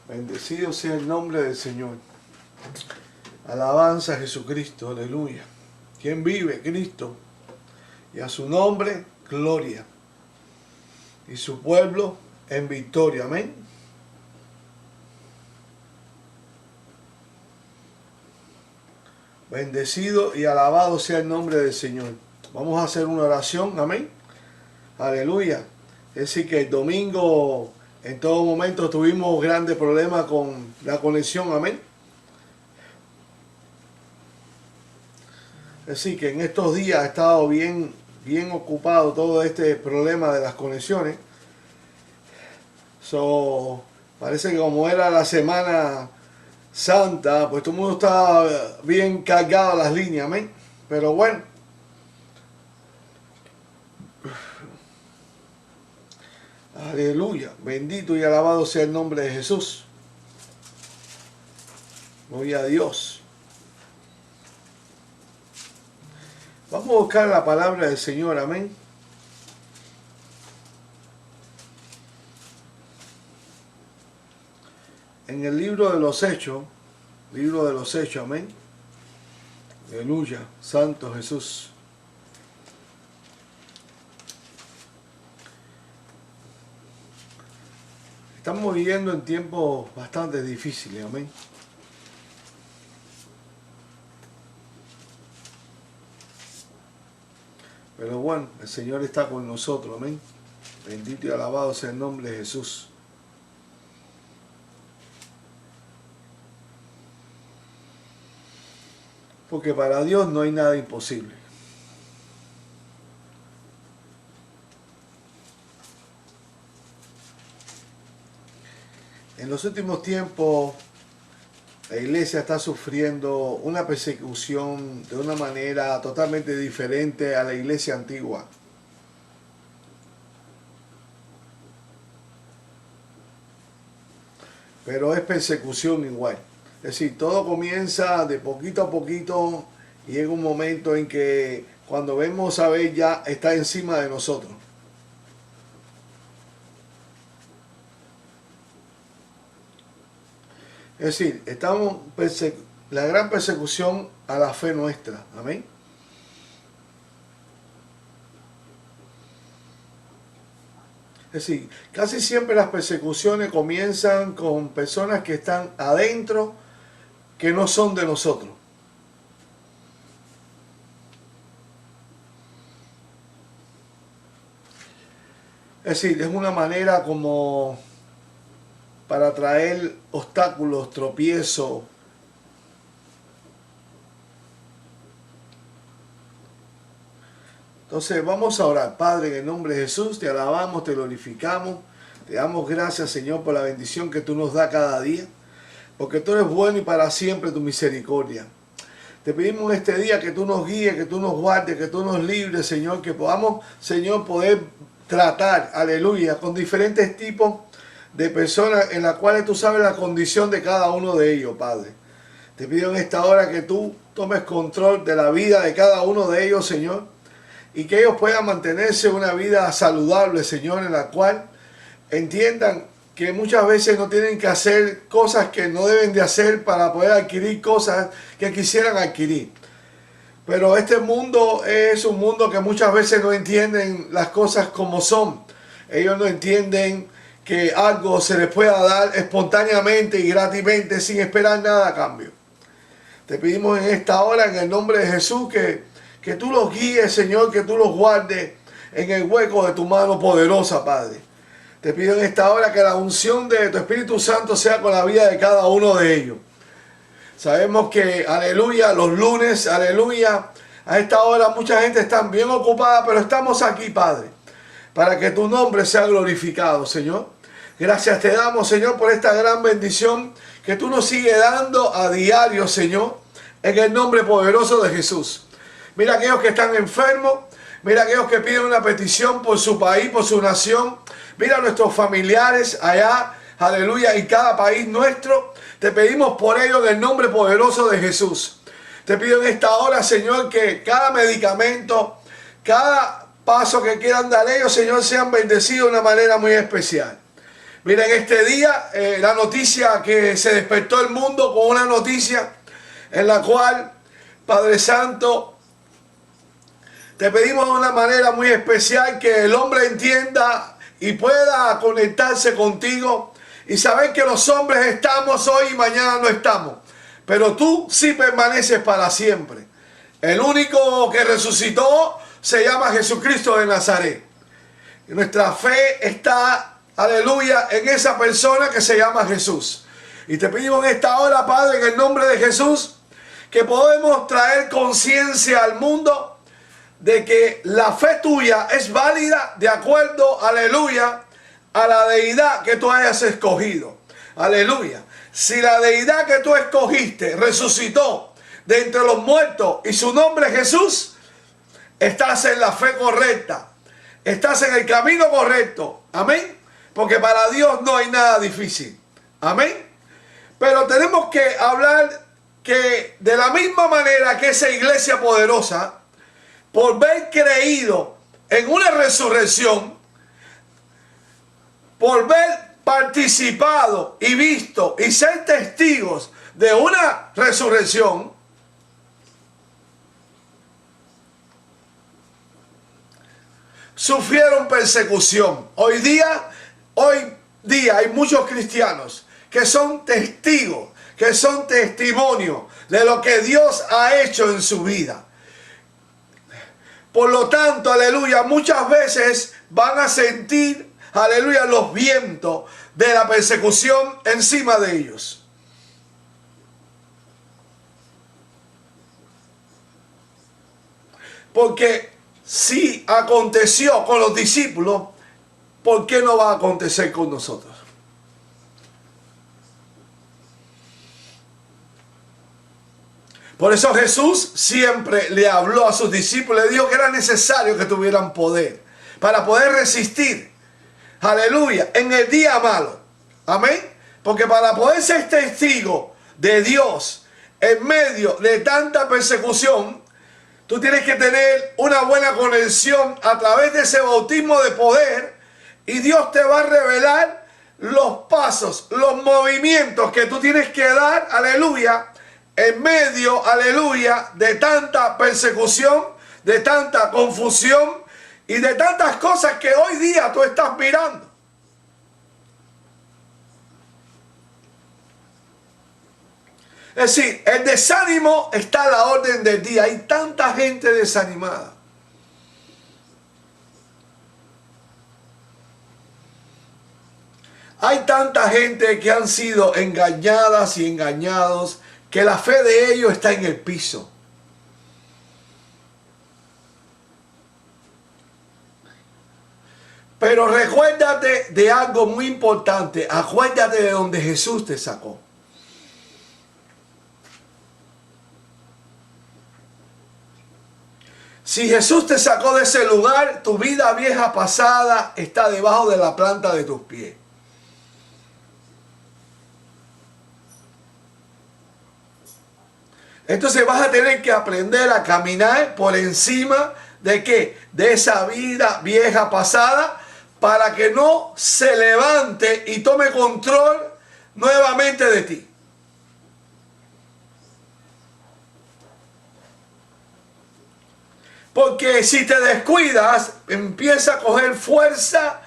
Bendecido sea el nombre del Señor. Alabanza a Jesucristo, aleluya. ¿Quién vive? Cristo. Y a su nombre, gloria. Y su pueblo en victoria. Amén. Bendecido y alabado sea el nombre del Señor. Vamos a hacer una oración. Amén. Aleluya. Es decir, que el domingo en todo momento tuvimos grandes problemas con la conexión. Amén. Es decir, que en estos días ha estado bien ocupado todo este problema de las conexiones. Parece que como era la Semana Santa, pues todo el mundo estaba bien cargado las líneas, amén. Pero bueno, aleluya, bendito y alabado sea el nombre de Jesús. Gloria a Dios. Vamos a buscar la palabra del Señor, amén. En el libro de los Hechos, amén. Aleluya, Santo Jesús. Estamos viviendo en tiempos bastante difíciles, amén. Pero bueno, el Señor está con nosotros, amén. Bendito y alabado sea el nombre de Jesús. Porque para Dios no hay nada imposible. En los últimos tiempos, la iglesia está sufriendo una persecución de una manera totalmente diferente a la iglesia antigua. Pero es persecución igual. Es decir, todo comienza de poquito a poquito y llega un momento en que cuando vemos a ver ya está encima de nosotros. Es decir, la gran persecución a la fe nuestra. Amén. Es decir, casi siempre las persecuciones comienzan con personas que están adentro, que no son de nosotros. Es decir, es una manera como para traer obstáculos, tropiezos. Entonces vamos a orar. Padre, en el nombre de Jesús, te alabamos, te glorificamos. Te damos gracias, Señor, por la bendición que tú nos das cada día. Porque tú eres bueno y para siempre tu misericordia. Te pedimos este día que tú nos guíes, que tú nos guardes, que tú nos libres, Señor. Que podamos, Señor, poder tratar, aleluya, con diferentes tipos de personas en las cuales tú sabes la condición de cada uno de ellos, Padre. Te pido en esta hora que tú tomes control de la vida de cada uno de ellos, Señor, y que ellos puedan mantenerse una vida saludable, Señor, en la cual entiendan que muchas veces no tienen que hacer cosas que no deben de hacer para poder adquirir cosas que quisieran adquirir. Pero este mundo es un mundo que muchas veces no entienden las cosas como son. Ellos no entienden que algo se les pueda dar espontáneamente y gratismente sin esperar nada a cambio. Te pedimos en esta hora, en el nombre de Jesús, que tú los guíes, Señor, que tú los guardes en el hueco de tu mano poderosa, Padre. Te pido en esta hora que la unción de tu Espíritu Santo sea con la vida de cada uno de ellos. Sabemos que, aleluya, los lunes, aleluya, a esta hora mucha gente está bien ocupada, pero estamos aquí, Padre, para que tu nombre sea glorificado, Señor. Gracias te damos, Señor, por esta gran bendición que tú nos sigues dando a diario, Señor, en el nombre poderoso de Jesús. Mira a aquellos que están enfermos, mira a aquellos que piden una petición por su país, por su nación. Mira a nuestros familiares allá, aleluya, en cada país nuestro. Te pedimos por ello en el nombre poderoso de Jesús. Te pido en esta hora, Señor, que cada medicamento, cada paso que quieran dar ellos, Señor, sean bendecidos de una manera muy especial. Miren, este día la noticia que se despertó el mundo con una noticia en la cual, Padre Santo, te pedimos de una manera muy especial que el hombre entienda y pueda conectarse contigo y saber que los hombres estamos hoy y mañana no estamos, pero tú sí permaneces para siempre. El único que resucitó se llama Jesucristo de Nazaret. Y nuestra fe está, aleluya, en esa persona que se llama Jesús. Y te pedimos en esta hora, Padre, en el nombre de Jesús, que podemos traer conciencia al mundo de que la fe tuya es válida de acuerdo, aleluya, a la deidad que tú hayas escogido. Aleluya. Si la deidad que tú escogiste resucitó de entre los muertos y su nombre es Jesús, estás en la fe correcta. Estás en el camino correcto. Amén. Porque para Dios no hay nada difícil. Amén. Pero tenemos que hablar que de la misma manera que esa iglesia poderosa, por haber creído en una resurrección, por haber participado y visto y ser testigos de una resurrección, sufrieron persecución. Hoy día hay muchos cristianos que son testigos, que son testimonios de lo que Dios ha hecho en su vida. Por lo tanto, aleluya, muchas veces van a sentir, aleluya, los vientos de la persecución encima de ellos. Porque si aconteció con los discípulos, ¿por qué no va a acontecer con nosotros? Por eso Jesús siempre le habló a sus discípulos, le dijo que era necesario que tuvieran poder para poder resistir, aleluya, en el día malo. Amén. Porque para poder ser testigo de Dios en medio de tanta persecución, tú tienes que tener una buena conexión a través de ese bautismo de poder, y Dios te va a revelar los pasos, los movimientos que tú tienes que dar, aleluya, en medio, aleluya, de tanta persecución, de tanta confusión y de tantas cosas que hoy día tú estás mirando. Es decir, el desánimo está a la orden del día. Hay tanta gente desanimada. Hay tanta gente que han sido engañadas y engañados, que la fe de ellos está en el piso. Pero recuérdate de algo muy importante. Acuérdate de donde Jesús te sacó. Si Jesús te sacó de ese lugar, tu vida vieja pasada está debajo de la planta de tus pies. Entonces vas a tener que aprender a caminar por encima de ¿qué? De esa vida vieja pasada, para que no se levante y tome control nuevamente de ti. Porque si te descuidas, empieza a coger fuerza,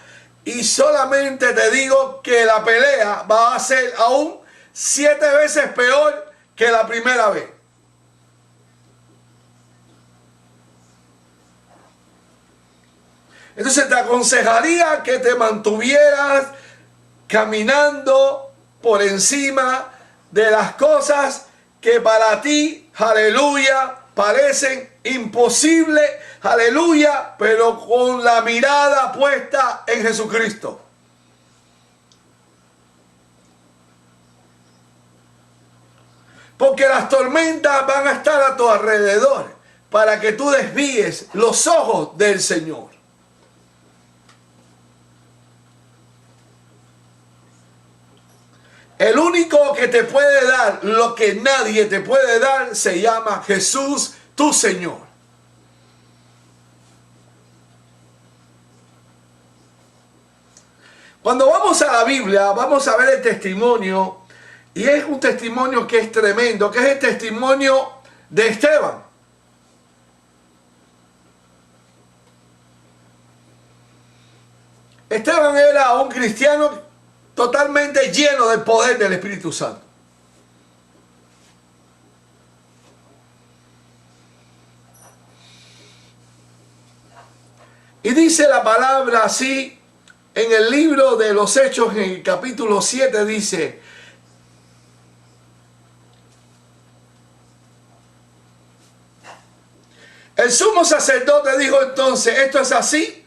y solamente te digo que la pelea va a ser aún 7 veces peor que la primera vez. Entonces te aconsejaría que te mantuvieras caminando por encima de las cosas que para ti, aleluya, parecen imposibles, aleluya, pero con la mirada puesta en Jesucristo. Porque las tormentas van a estar a tu alrededor para que tú desvíes los ojos del Señor. El único que te puede dar lo que nadie te puede dar se llama Jesús, tu Señor. Cuando vamos a la Biblia, vamos a ver el testimonio, y es un testimonio que es tremendo, que es el testimonio de Esteban. Esteban era un cristiano totalmente lleno del poder del Espíritu Santo. Y dice la palabra así, en el libro de los Hechos, en el capítulo 7, dice: el sumo sacerdote dijo entonces, ¿esto es así?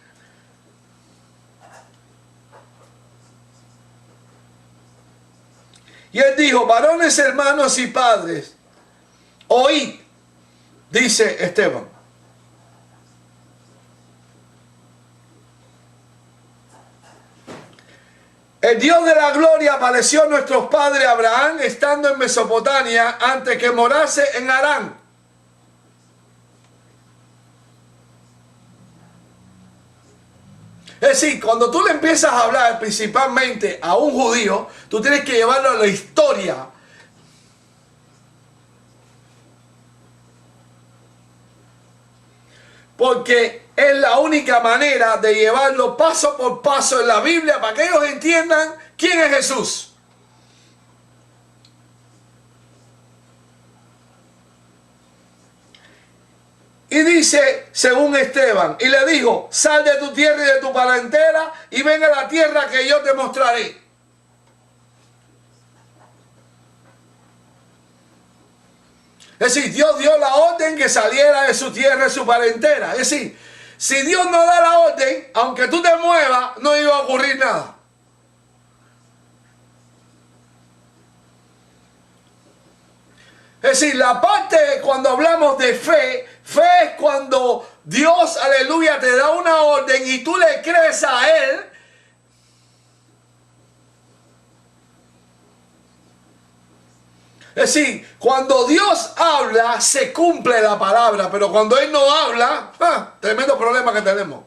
Y él dijo: varones, hermanos y padres, oíd, dice Esteban. El Dios de la gloria apareció a nuestros padres Abraham estando en Mesopotamia antes que morase en Harán. Es decir, cuando tú le empiezas a hablar principalmente a un judío, tú tienes que llevarlo a la historia. Porque es la única manera de llevarlo paso por paso en la Biblia para que ellos entiendan quién es Jesús. Y dice, según Esteban, y le dijo: sal de tu tierra y de tu parentela y ven a la tierra que yo te mostraré. Es decir, Dios dio la orden que saliera de su tierra y su parentela. Es decir, si Dios no da la orden, aunque tú te muevas, no iba a ocurrir nada. Es decir, la parte cuando hablamos de fe, fe es cuando Dios, aleluya, te da una orden y tú le crees a Él. Es decir, cuando Dios habla, se cumple la palabra, pero cuando Él no habla, tremendo problema que tenemos.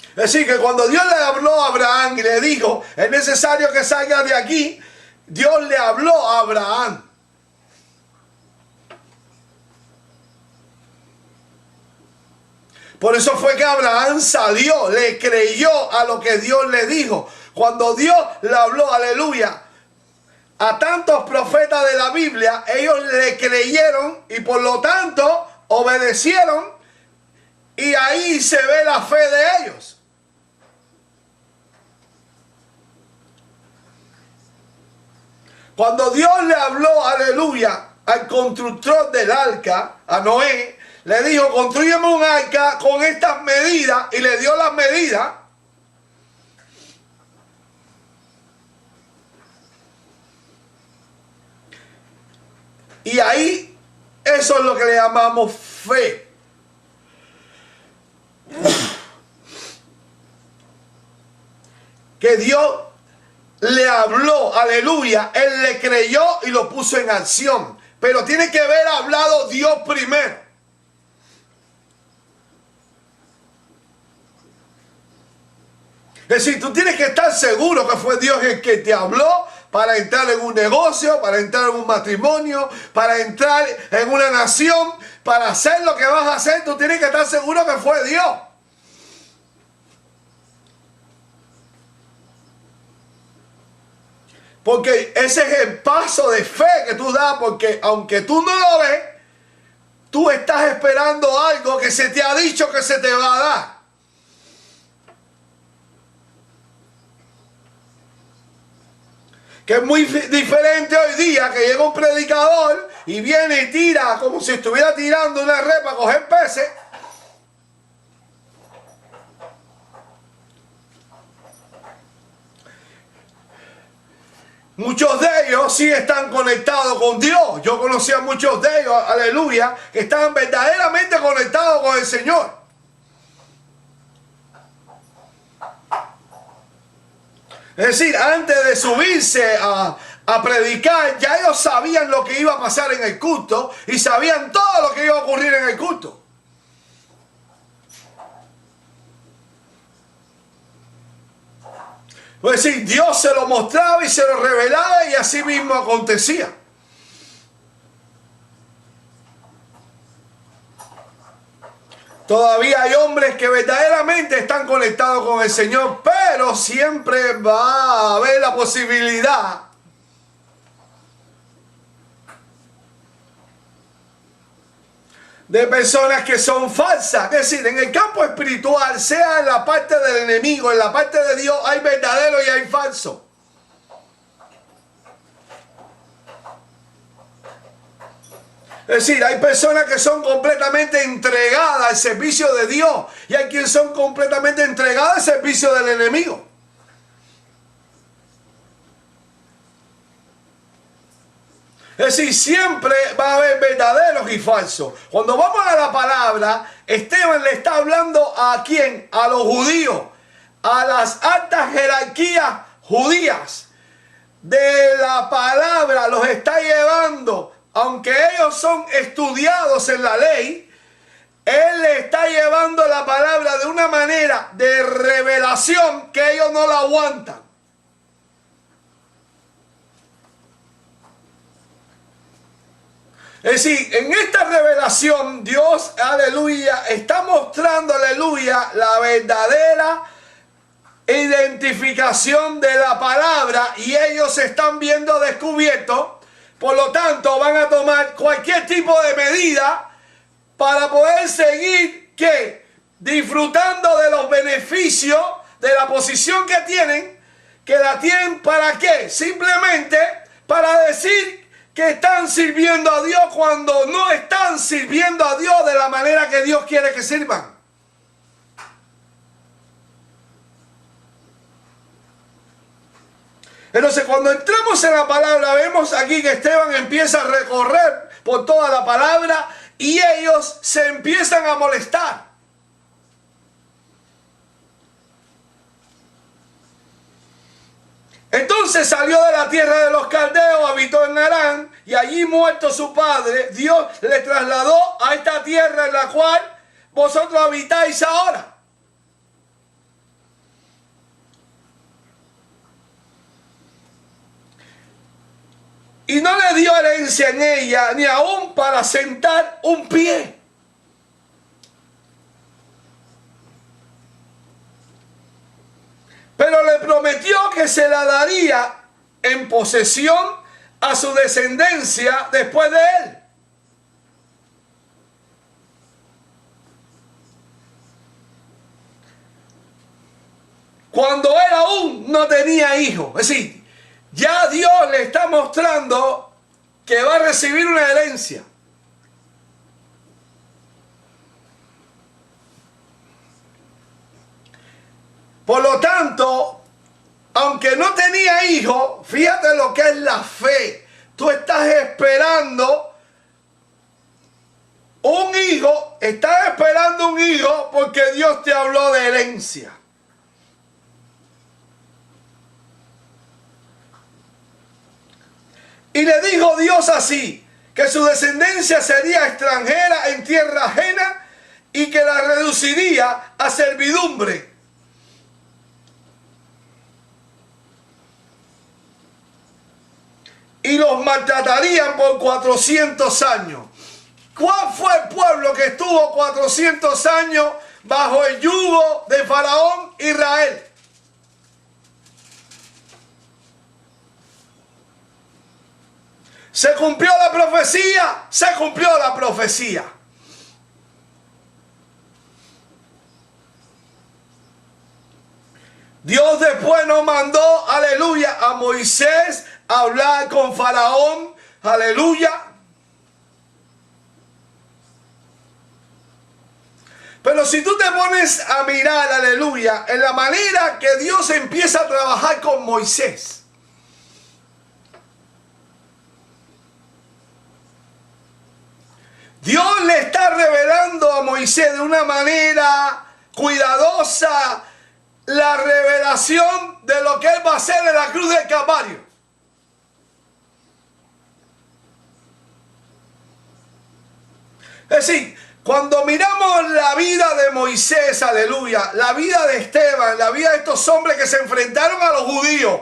Es decir, que cuando Dios le habló a Abraham y le dijo, es necesario que salgas de aquí, Dios le habló a Abraham. Por eso fue que Abraham salió, le creyó a lo que Dios le dijo. Cuando Dios le habló, aleluya, a tantos profetas de la Biblia, ellos le creyeron y por lo tanto obedecieron, y ahí se ve la fe de ellos. Cuando Dios le habló, aleluya, al constructor del arca, a Noé, le dijo: construyeme un arca con estas medidas, y le dio las medidas. Y ahí, eso es lo que le llamamos fe. Que Dios le habló, aleluya, él le creyó y lo puso en acción. Pero tiene que haber hablado Dios primero. Es decir, tú tienes que estar seguro que fue Dios el que te habló para entrar en un negocio, para entrar en un matrimonio, para entrar en una nación, para hacer lo que vas a hacer. Tú tienes que estar seguro que fue Dios. Porque ese es el paso de fe que tú das, porque aunque tú no lo ves, tú estás esperando algo que se te ha dicho que se te va a dar. Que es muy diferente hoy día, que llega un predicador y viene y tira como si estuviera tirando una red para coger peces. Muchos de ellos sí están conectados con Dios. Yo conocí a muchos de ellos, aleluya, que estaban verdaderamente conectados con el Señor. Es decir, antes de subirse a predicar, ya ellos sabían lo que iba a pasar en el culto y sabían todo lo que iba a ocurrir en el culto. Es decir, Dios se lo mostraba y se lo revelaba y así mismo acontecía. Todavía hay hombres que verdaderamente están conectados con el Señor, pero siempre va a haber la posibilidad de personas que son falsas. Es decir, en el campo espiritual, sea en la parte del enemigo, en la parte de Dios, hay verdadero y hay falso. Es decir, hay personas que son completamente entregadas al servicio de Dios y hay quienes son completamente entregadas al servicio del enemigo. Es decir, siempre va a haber verdaderos y falsos. Cuando vamos a la palabra, Esteban le está hablando ¿a quién? A los judíos, a las altas jerarquías judías. De la palabra los está llevando, aunque ellos son estudiados en la ley, él le está llevando la palabra de una manera de revelación que ellos no la aguantan. Es decir, en esta revelación Dios, aleluya, está mostrando, aleluya, la verdadera identificación de la palabra y ellos se están viendo descubiertos. Por lo tanto, van a tomar cualquier tipo de medida para poder seguir, ¿qué? Disfrutando de los beneficios de la posición que tienen, que la tienen ¿para qué? Simplemente para decir que están sirviendo a Dios cuando no están sirviendo a Dios de la manera que Dios quiere que sirvan. Entonces, cuando entramos en la palabra, vemos aquí que Esteban empieza a recorrer por toda la palabra y ellos se empiezan a molestar. Entonces salió de la tierra de los caldeos, habitó en Harán, y allí muerto su padre, Dios le trasladó a esta tierra en la cual vosotros habitáis ahora. Y no le dio herencia en ella, ni aún para sentar un pie. Pero le prometió que se la daría en posesión a su descendencia después de él. Cuando él aún no tenía hijos. Es decir, ya Dios le está mostrando que va a recibir una herencia. Por lo tanto, aunque no tenía hijos, fíjate lo que es la fe. Tú estás esperando un hijo, estás esperando un hijo porque Dios te habló de herencia. Y le dijo Dios así, que su descendencia sería extranjera en tierra ajena y que la reduciría a servidumbre. Y los maltratarían por 400 años. ¿Cuál fue el pueblo que estuvo 400 años bajo el yugo de Faraón? Israel. ¿Se cumplió la profecía? Se cumplió la profecía. Dios después nos mandó, aleluya, a Moisés a hablar con Faraón, aleluya. Pero si tú te pones a mirar, aleluya, en la manera que Dios empieza a trabajar con Moisés. Dios le está revelando a Moisés de una manera cuidadosa la revelación de lo que él va a hacer en la cruz del Calvario. Es decir, Cuando miramos la vida de Moisés, aleluya, la vida de Esteban, la vida de estos hombres que se enfrentaron a los judíos,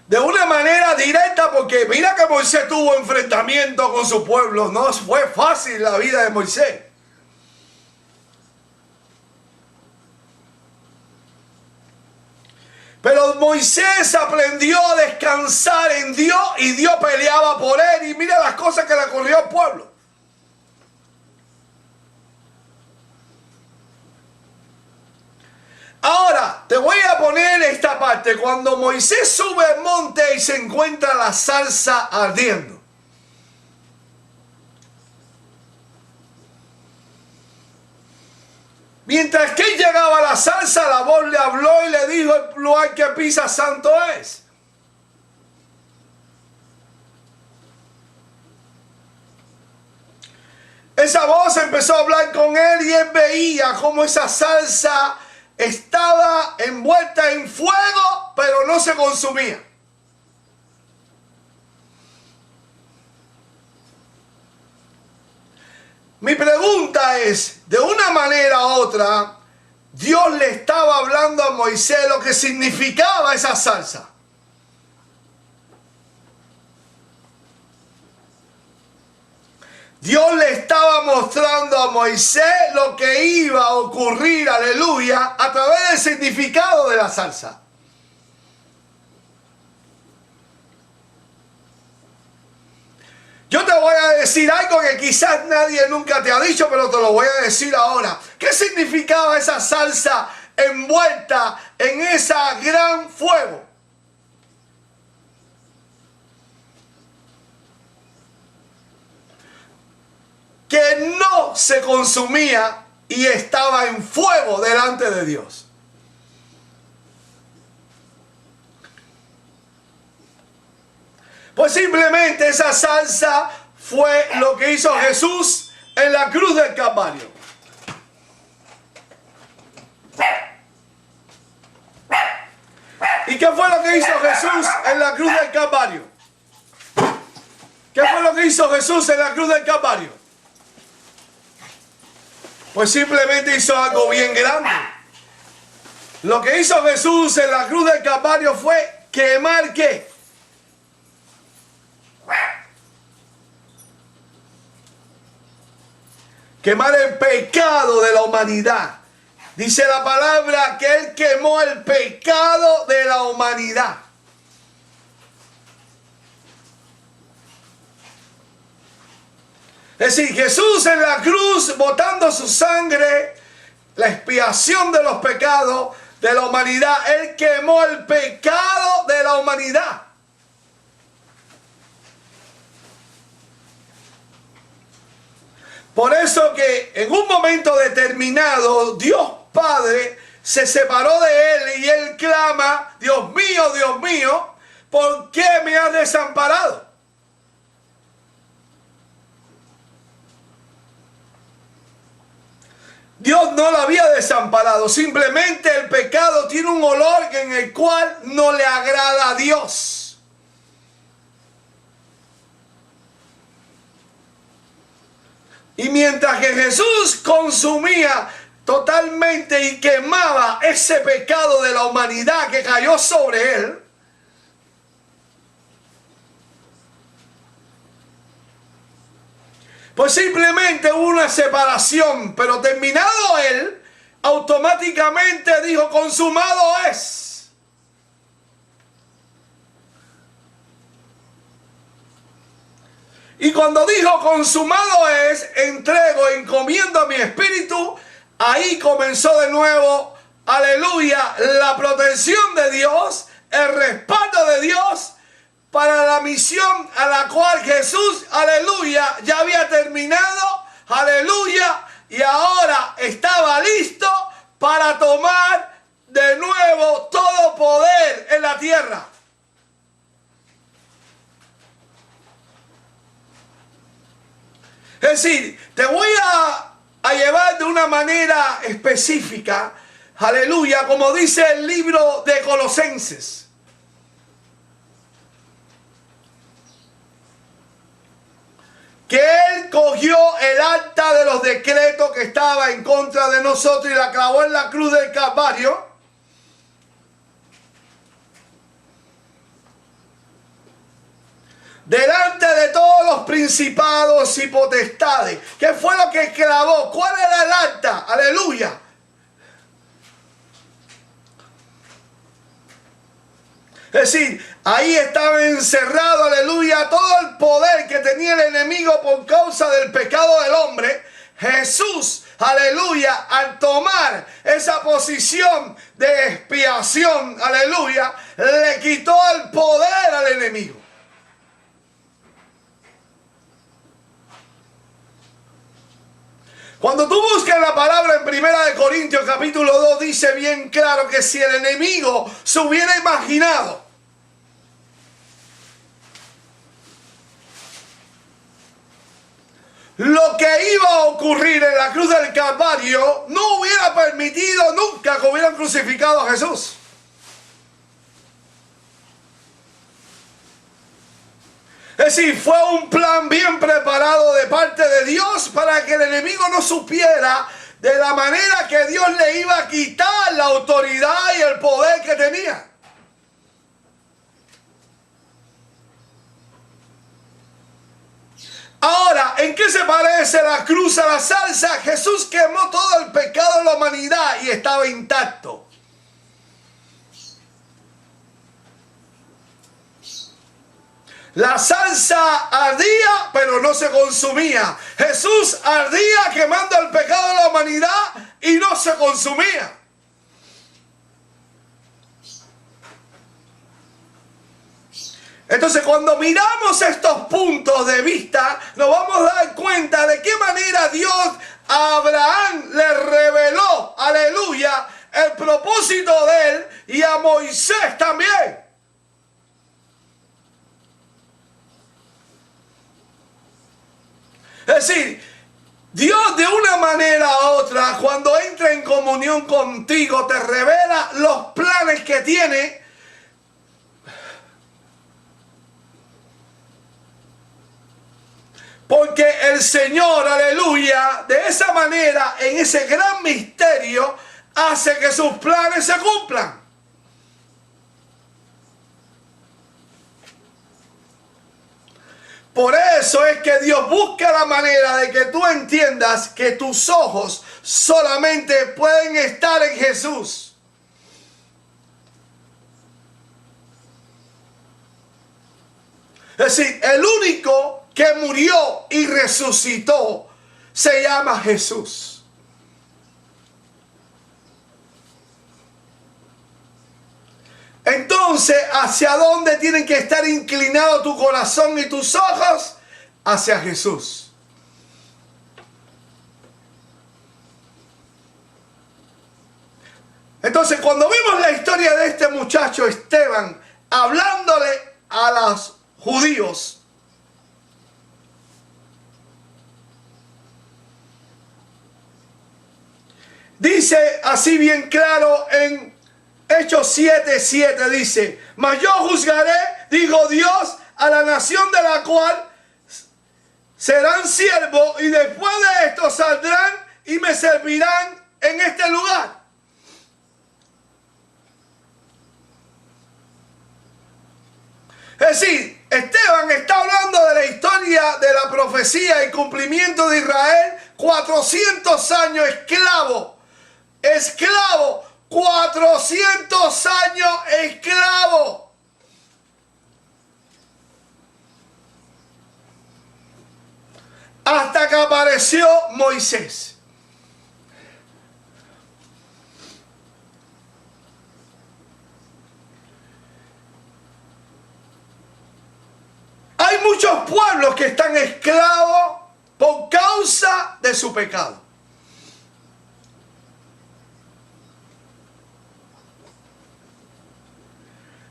de una manera directa, porque mira que Moisés tuvo enfrentamiento con su pueblo, no fue fácil la vida de Moisés. Pero Moisés aprendió a descansar en Dios y Dios peleaba por él. Y mira las cosas que le ocurrió al pueblo. Ahora, te voy a poner esta parte. Cuando Moisés sube al monte y se encuentra la zarza ardiendo. Mientras que él llegaba a la zarza, la voz le habló y le dijo: el lugar que pisa santo es. Esa voz empezó a hablar con él y él veía cómo esa zarza estaba envuelta en fuego, pero no se consumía. Mi pregunta es, de una manera u otra, Dios le estaba hablando a Moisés lo que significaba esa zarza. Dios le estaba mostrando a Moisés lo que iba a ocurrir, aleluya, a través del significado de la zarza. Yo te voy a decir algo que quizás nadie nunca te ha dicho, pero te lo voy a decir ahora. ¿Qué significaba esa zarza envuelta en ese gran fuego? Que no se consumía y estaba en fuego delante de Dios. Pues simplemente esa zarza fue lo que hizo Jesús en la cruz del Calvario. ¿Y qué fue lo que hizo Jesús en la cruz del Calvario? ¿Qué fue lo que hizo Jesús en la cruz del Calvario? Pues simplemente hizo algo bien grande. Lo que hizo Jesús en la cruz del Calvario fue quemar ¿qué? Quemar el pecado de la humanidad. Dice la palabra que Él quemó el pecado de la humanidad. Es decir, Jesús en la cruz, botando su sangre, la expiación de los pecados de la humanidad. Él quemó el pecado de la humanidad. Por eso que en un momento determinado, Dios Padre se separó de él y él clama: Dios mío, ¿por qué me has desamparado? Dios no lo había desamparado, simplemente el pecado tiene un olor en el cual no le agrada a Dios. Y mientras que Jesús consumía totalmente y quemaba ese pecado de la humanidad que cayó sobre él, pues simplemente hubo una separación, pero terminado él, automáticamente dijo: consumado es. Y cuando dijo consumado es, entrego, encomiendo mi espíritu, ahí comenzó de nuevo, aleluya, la protección de Dios, el respaldo de Dios para la misión a la cual Jesús, aleluya, ya había terminado, aleluya, y ahora estaba listo para tomar de nuevo todo poder en la tierra. Es decir, te voy a llevar de una manera específica, aleluya, como dice el libro de Colosenses. cogió el acta de los decretos que estaba en contra de nosotros y la clavó en la cruz del Calvario. Delante de todos los principados y potestades. ¿Qué fue lo que clavó? ¿Cuál era el acta? Aleluya. Es decir, ahí estaba encerrado, aleluya, todo el poder que tenía el enemigo por causa del pecado del hombre. Jesús, aleluya, al tomar esa posición de expiación, aleluya, le quitó el poder al enemigo. Cuando tú buscas la palabra en 1 Corintios capítulo 2, dice bien claro que si el enemigo se hubiera imaginado lo que iba a ocurrir en la cruz del Calvario, no hubiera permitido nunca que hubieran crucificado a Jesús. Es decir, fue un plan bien preparado de parte de Dios para que el enemigo no supiera de la manera que Dios le iba a quitar la autoridad y el poder que tenía. Ahora, ¿en qué se parece la cruz a la salsa? Jesús quemó todo el pecado de la humanidad y estaba intacto. La salsa ardía, pero no se consumía. Jesús ardía quemando el pecado de la humanidad y no se consumía. Entonces, cuando miramos estos puntos de vista, nos vamos a dar cuenta de qué manera Dios a Abraham le reveló, aleluya, el propósito de él y a Moisés también. Es decir, Dios de una manera u otra, cuando entra en comunión contigo, te revela los planes que tiene. Porque el Señor, aleluya, de esa manera, en ese gran misterio, hace que sus planes se cumplan. Por eso es que Dios busca la manera de que tú entiendas que tus ojos solamente pueden estar en Jesús. Es decir, el único que murió y resucitó se llama Jesús. Entonces, ¿hacia dónde tienen que estar inclinados tu corazón y tus ojos? Hacia Jesús. Entonces, cuando vimos la historia de este muchacho Esteban, hablándole a los judíos, dice así bien claro en Hechos 7:7, dice: mas yo juzgaré, dijo Dios, a la nación de la cual serán siervos, y después de esto saldrán y me servirán en este lugar. Es decir, Esteban está hablando de la historia de la profecía y cumplimiento de Israel, 400 años esclavo, 400 años esclavo. Hasta que apareció Moisés. Hay muchos pueblos que están esclavos por causa de su pecado.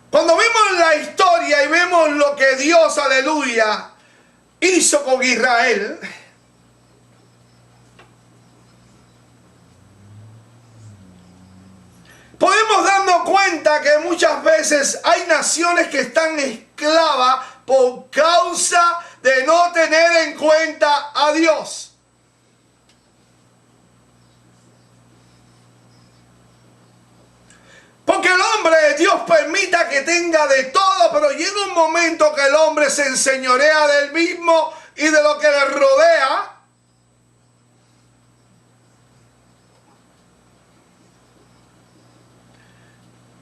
Cuando vemos la historia y vemos lo que Dios, aleluya, hizo con Israel, podemos darnos cuenta que muchas veces hay naciones que están esclavas por causa de no tener en cuenta a Dios. Porque el hombre, Dios permita que tenga de todo, pero llega un momento que el hombre se enseñorea del mismo y de lo que le rodea.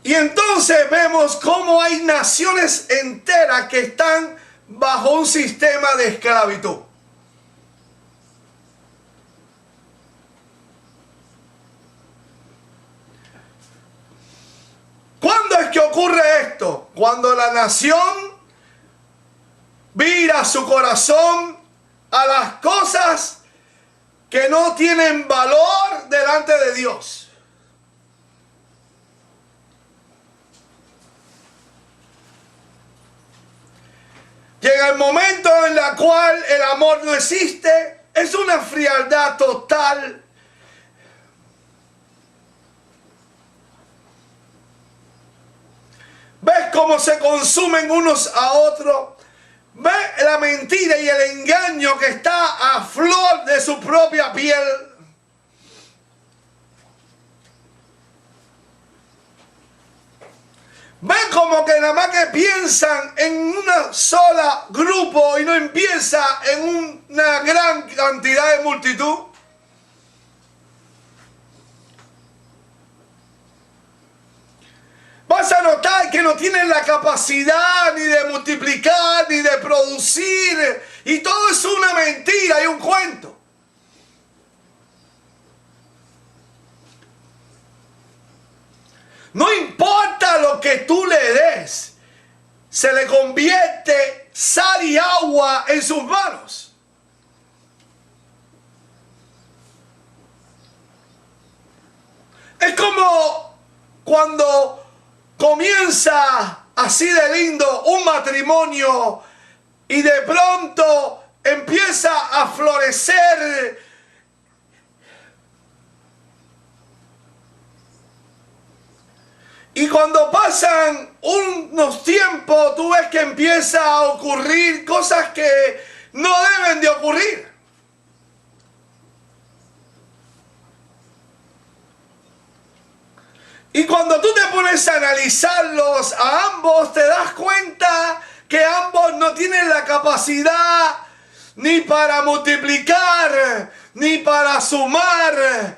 Y entonces vemos cómo hay naciones enteras que están bajo un sistema de esclavitud. ¿Cuándo es que ocurre esto? Cuando la nación vira su corazón a las cosas que no tienen valor delante de Dios. Llega el momento en el cual el amor no existe, es una frialdad total. ¿Ves cómo se consumen unos a otros? ¿Ves la mentira y el engaño que está a flor de su propia piel? Ven como que nada más que piensan en una sola grupo y no empieza en una gran cantidad de multitud. Vas a notar que no tienen la capacidad ni de multiplicar ni de producir, y todo es una mentira y un cuento. No importa lo que tú le des, se le convierte sal y agua en sus manos. Es como cuando comienza así de lindo un matrimonio y de pronto empieza a florecer y cuando pasan unos tiempos, tú ves que empieza a ocurrir cosas que no deben de ocurrir. Y cuando tú te pones a analizarlos a ambos, te das cuenta que ambos no tienen la capacidad ni para multiplicar, ni para sumar,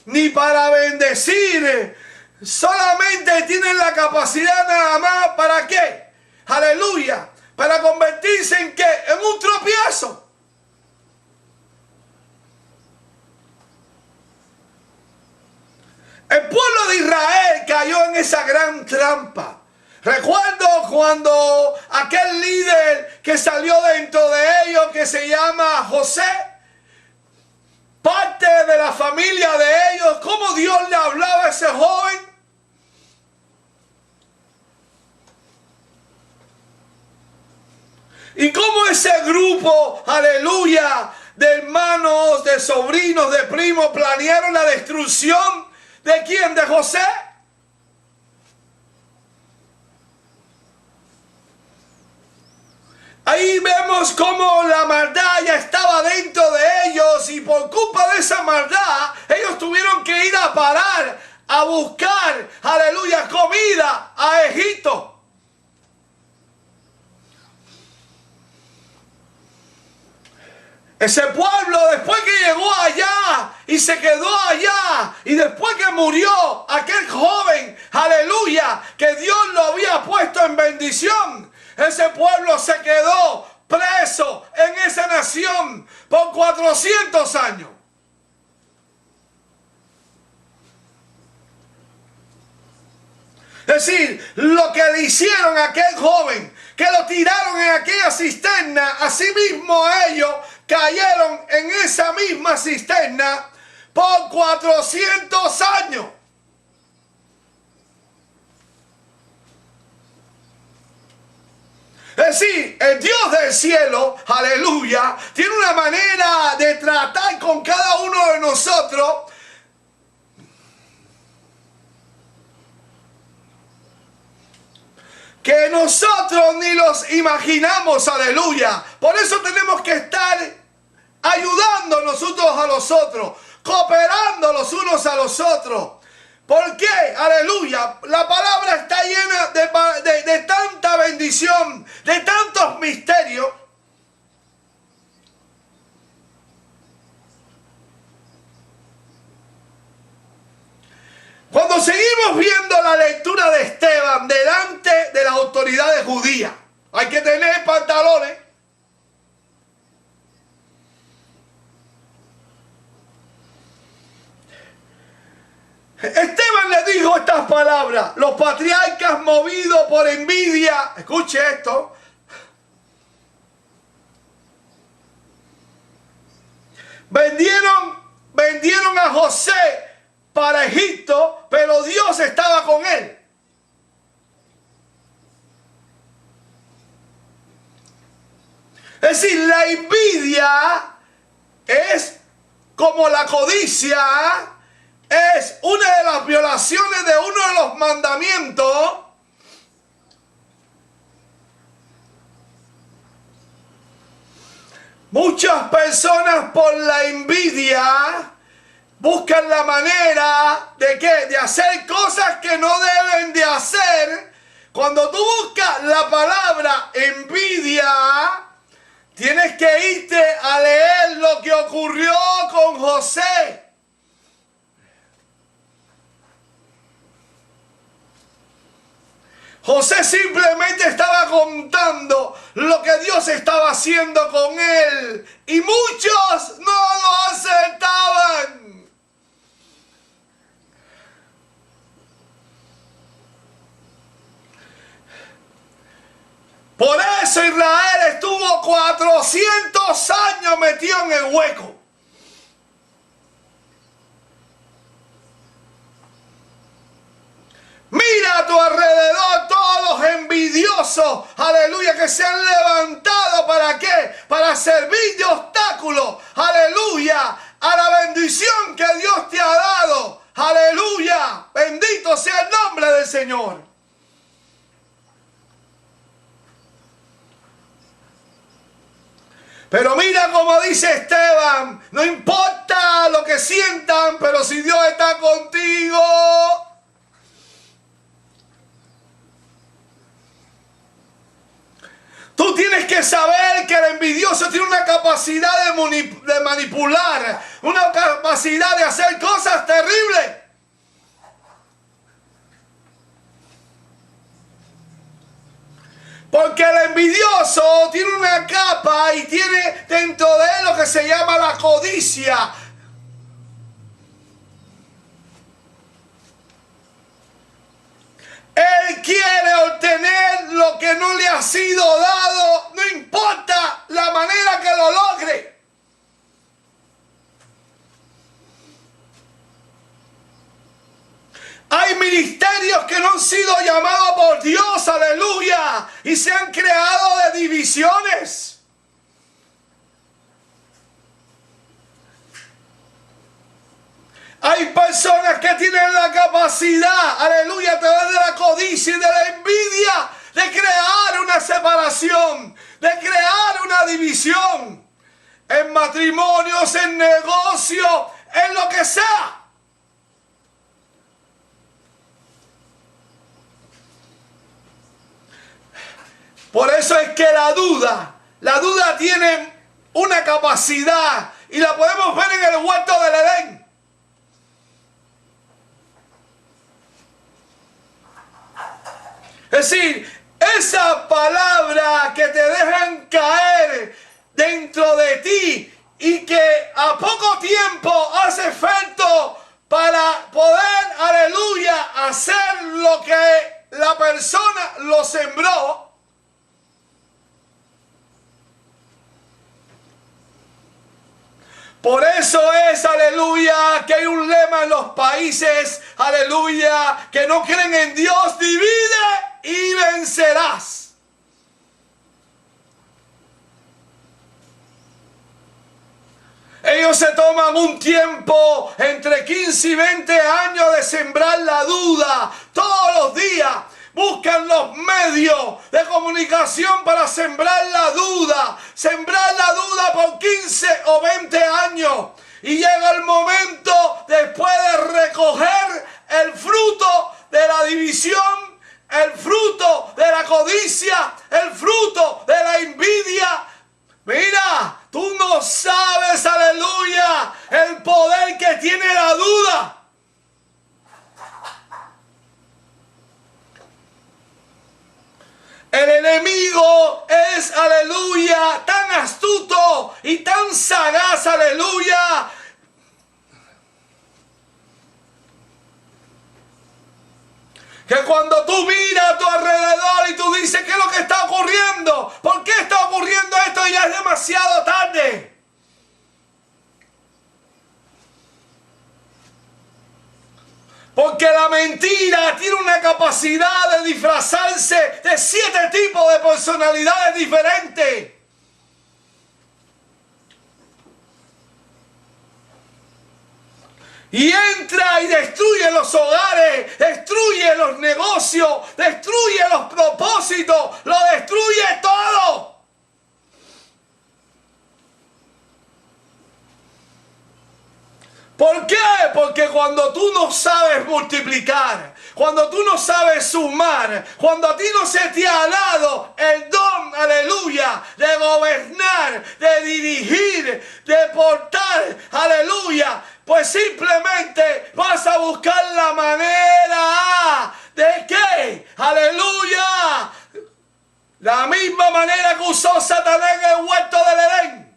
ni para bendecir. Solamente tienen la capacidad nada más, ¿para qué? Aleluya, para convertirse en ¿qué? En un tropiezo. El pueblo de Israel cayó en esa gran trampa. Recuerdo cuando aquel líder que salió dentro de ellos, que se llama José, parte de la familia de ellos, cómo Dios le hablaba a ese joven. Y cómo ese grupo, aleluya, de hermanos, de sobrinos, de primos, planearon la destrucción ¿de quién? ¿De José? Ahí vemos cómo la maldad ya estaba dentro de ellos y por culpa de esa maldad ellos tuvieron que ir a parar, a buscar, aleluya, comida a Egipto. Ese pueblo, después que llegó allá y se quedó allá, y después que murió aquel joven, aleluya, que Dios lo había puesto en bendición, ese pueblo se quedó preso en esa nación por 400 años. Es decir, lo que le hicieron a aquel joven, que lo tiraron en aquella cisterna, así mismo ellos cayeron en esa misma cisterna por 400 años. Es decir, el Dios del cielo, aleluya, tiene una manera de tratar con cada uno de nosotros. que nosotros ni los imaginamos, aleluya. Por eso tenemos que estar ayudando nosotros a los otros, cooperando los unos a los otros. ¿Por qué? Aleluya. La palabra está llena de tanta bendición, de tantos misterios. Cuando seguimos viendo la lectura de Esteban delante de las autoridades judías, hay que tener pantalones. Esteban le dijo estas palabras: los patriarcas, movidos por envidia, escuche esto, vendieron a José para Egipto, pero Dios estaba con él. Es decir, la envidia es como la codicia, es una de las violaciones de uno de los mandamientos. Muchas personas por la envidia buscan la manera de ¿qué? De hacer cosas que no deben de hacer. Cuando tú buscas la palabra envidia, tienes que irte a leer lo que ocurrió con José. José simplemente estaba contando lo que Dios estaba haciendo con él. Y muchos no lo aceptaban. Por eso Israel estuvo 400 años metido en el hueco. Mira a tu alrededor todos los envidiosos, aleluya, que se han levantado. ¿Para qué? Para servir de obstáculo, aleluya, a la bendición que Dios te ha dado. Aleluya, bendito sea el nombre del Señor. Pero mira como dice Esteban, no importa lo que sientan, pero si Dios está contigo. Tú tienes que saber que el envidioso tiene una capacidad de manipular, una capacidad de hacer cosas terribles. Porque el envidioso tiene una capa y tiene dentro de él lo que se llama la codicia. Él quiere obtener lo que no le ha sido dado, no importa la manera que lo logre. Hay ministerios que no han sido llamados por Dios, aleluya, y se han creado de divisiones. Hay personas que tienen la capacidad, aleluya, a través de la codicia y de la envidia, de crear una separación, de crear una división, en matrimonios, en negocios, en lo que sea. Por eso es que la duda tiene una capacidad y la podemos ver en el huerto del Edén. Es decir, esa palabra que te dejan caer dentro de ti y que a poco tiempo hace efecto para poder, aleluya, hacer lo que la persona lo sembró. Por eso es, aleluya, que hay un lema en los países, aleluya, que no creen en Dios: divide y vencerás. Ellos se toman un tiempo entre 15 y 20 años de sembrar la duda todos los días. buscan los medios de comunicación para sembrar la duda por 15 o 20 años. Y llega el momento, después de recoger el fruto de la división, el fruto de la codicia, el fruto de la envidia. Mira, tú no sabes, aleluya, el poder que tiene la duda. El enemigo es, aleluya, tan astuto y tan sagaz, aleluya. Que cuando tú miras a tu alrededor y tú dices, ¿qué es lo que está ocurriendo? ¿Por qué está ocurriendo esto? Ya es demasiado tarde. Porque la mentira tiene una capacidad de disfrazarse de 7 tipos de personalidades diferentes. Y entra y destruye los hogares, destruye los negocios, destruye los propósitos, lo destruye todo. ¿Por qué? Porque cuando tú no sabes multiplicar, cuando tú no sabes sumar, cuando a ti no se te ha dado el don, aleluya, de gobernar, de dirigir, de portar, aleluya, pues simplemente vas a buscar la manera de qué, aleluya, la misma manera que usó Satanás en el huerto del Edén.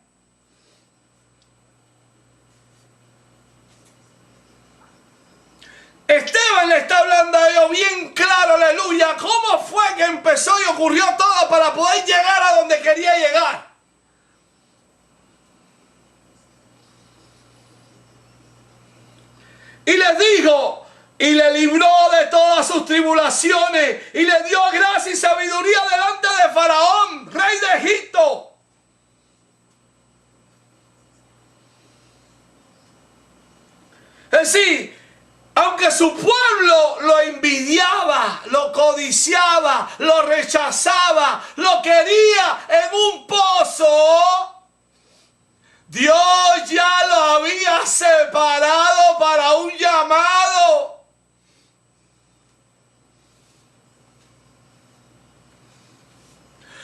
Esteban le está hablando a ellos bien claro, aleluya, cómo fue que empezó y ocurrió todo para poder llegar a donde quería llegar. Y les dijo, y le libró de todas sus tribulaciones, y le dio gracia y sabiduría delante de Faraón, rey de Egipto. Es decir, aunque su pueblo lo envidiaba, lo codiciaba, lo rechazaba, lo quería en un pozo, Dios ya lo había separado para un llamado.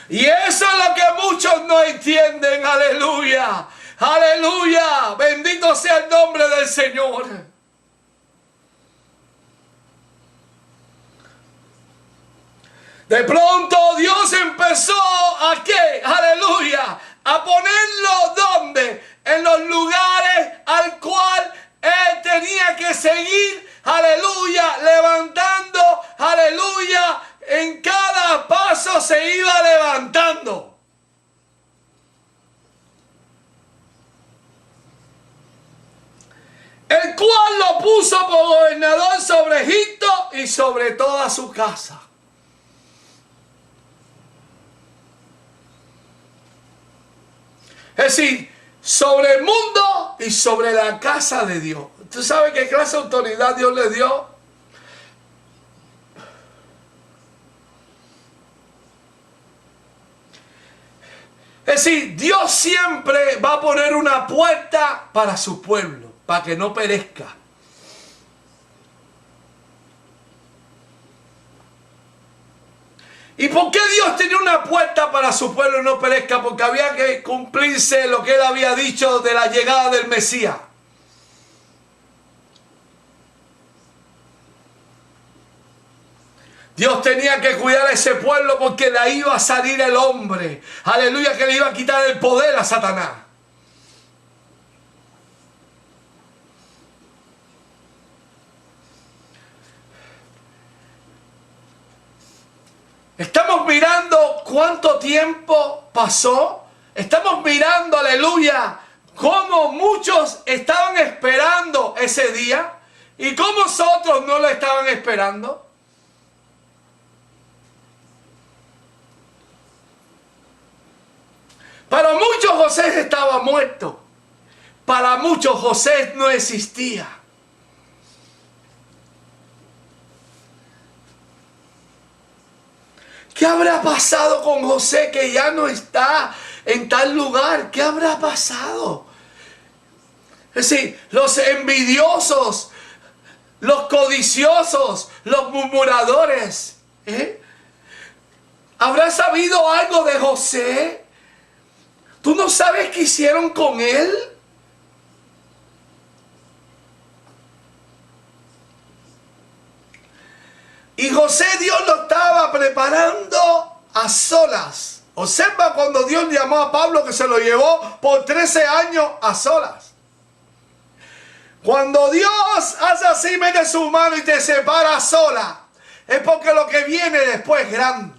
Y eso es lo que muchos no entienden, aleluya, aleluya, bendito sea el nombre del Señor. De pronto Dios empezó a ¿qué? Aleluya. A ponerlo ¿dónde? En los lugares al cual él tenía que seguir. Aleluya. Levantando. Aleluya. En cada paso se iba levantando. El cual lo puso por gobernador sobre Egipto y sobre toda su casa. Es decir, sobre el mundo y sobre la casa de Dios. ¿Tú sabes qué clase de autoridad Dios le dio? Es decir, Dios siempre va a poner una puerta para su pueblo, para que no perezca. ¿Y por qué Dios tenía una puerta para su pueblo y no perezca? Porque había que cumplirse lo que él había dicho de la llegada del Mesías. Dios tenía que cuidar a ese pueblo porque de ahí iba a salir el hombre. Aleluya, que le iba a quitar el poder a Satanás. Estamos mirando cuánto tiempo pasó. Estamos mirando, aleluya, cómo muchos estaban esperando ese día y cómo otros no lo estaban esperando. Para muchos José estaba muerto. Para muchos José no existía. ¿Qué habrá pasado con José que ya no está en tal lugar? ¿Qué habrá pasado? Es decir, los envidiosos, los codiciosos, los murmuradores, ¿habrá sabido algo de José? ¿Tú no sabes qué hicieron con él? Y José, Dios lo estaba preparando a solas. Observa cuando Dios llamó a Pablo, que se lo llevó por 13 años a solas. Cuando Dios hace así, mete su mano y te separa a solas, es porque lo que viene después es grande.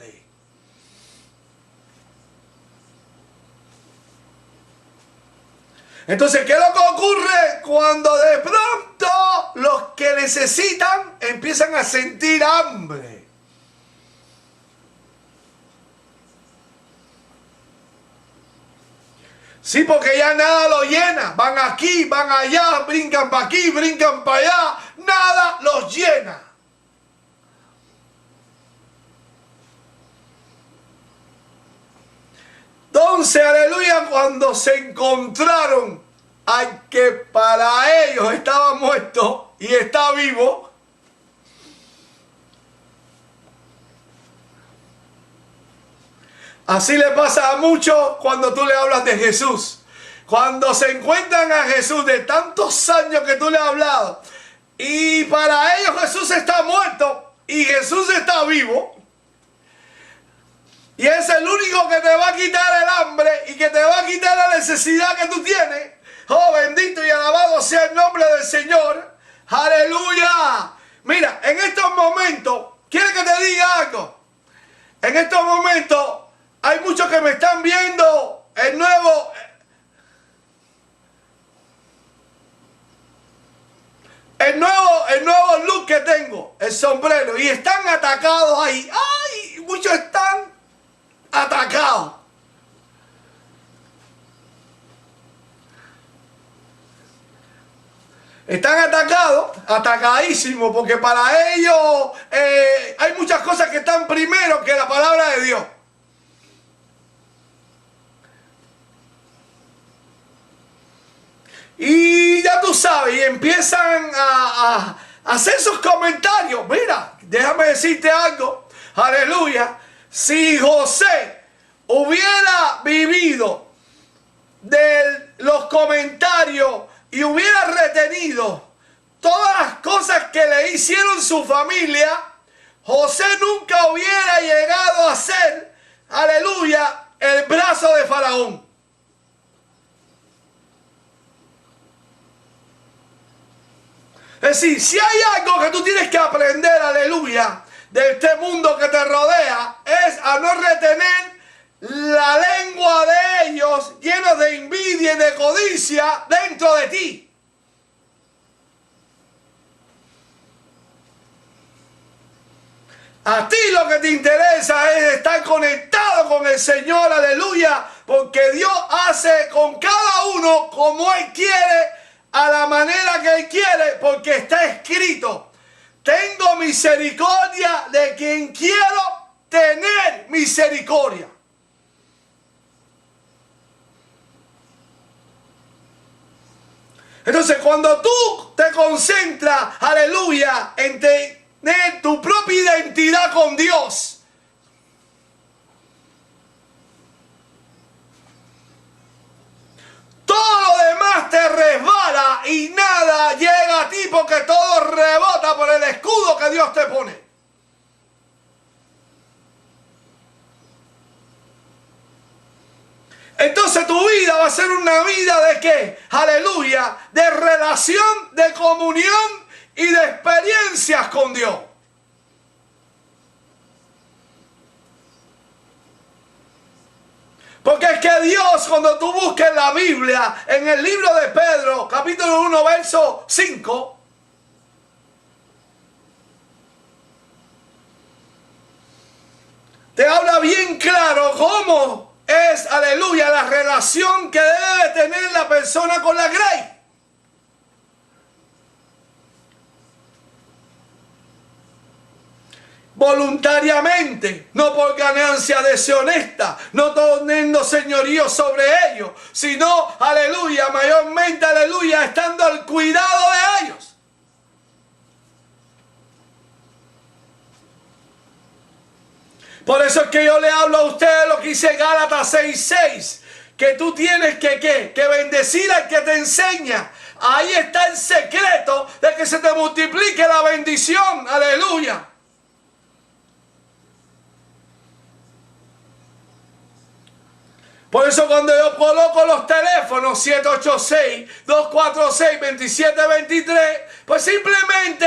Entonces, ¿qué es lo que ocurre cuando de pronto los que necesitan empiezan a sentir hambre? Sí, porque ya nada lo llena. Van aquí, van allá, brincan para aquí, brincan para allá. Nada los llena. Entonces, aleluya, cuando se encontraron al que para ellos estaba muerto y está vivo, así le pasa a muchos cuando tú le hablas de Jesús. Cuando se encuentran a Jesús de tantos años que tú le has hablado y para ellos Jesús está muerto y Jesús está vivo, y es el único que te va a quitar el hambre y que te va a quitar la necesidad que tú tienes. Oh, bendito y alabado sea el nombre del Señor. Aleluya. Mira, en estos momentos, ¿quieres que te diga algo? En estos momentos hay muchos que me están viendo el nuevo look que tengo, el sombrero, y están atacados ahí. ¡Ay! Muchos están atacados. Están atacados, atacadísimos, porque para ellos hay muchas cosas que están primero que la palabra de Dios. Y ya tú sabes, y empiezan a hacer sus comentarios. Mira, déjame decirte algo, aleluya. Si José hubiera vivido de los comentarios y hubiera retenido todas las cosas que le hicieron su familia, José nunca hubiera llegado a ser, aleluya, el brazo de Faraón. Es decir, si hay algo que tú tienes que aprender, aleluya, de este mundo que te rodea, es a no retener la lengua de ellos llena de envidia y de codicia dentro de ti. A ti lo que te interesa es estar conectado con el Señor, aleluya, porque Dios hace con cada uno como Él quiere, a la manera que Él quiere, porque está escrito: tengo misericordia de quien quiero tener misericordia. Entonces, cuando tú te concentras, aleluya, en tener tu propia identidad con Dios, todo lo demás te resbala y nada llega a ti, porque todo rebota por el escudo que Dios te pone. Entonces tu vida va a ser una vida de ¿qué? Aleluya, de relación, de comunión y de experiencias con Dios. Porque es que Dios, cuando tú busques la Biblia, en el libro de Pedro, capítulo 1, verso 5, te habla bien claro cómo es, aleluya, la relación que debe tener la persona con la grey. voluntariamente, no por ganancia deshonesta, no teniendo señorío sobre ellos, sino, aleluya, mayormente, aleluya, estando al cuidado de ellos. Por eso es que yo le hablo a ustedes lo que dice Gálatas 6:6, que tú tienes que bendecir al que te enseña. Ahí está el secreto de que se te multiplique la bendición. Aleluya. Por eso cuando yo coloco los teléfonos 786-246-2723, pues simplemente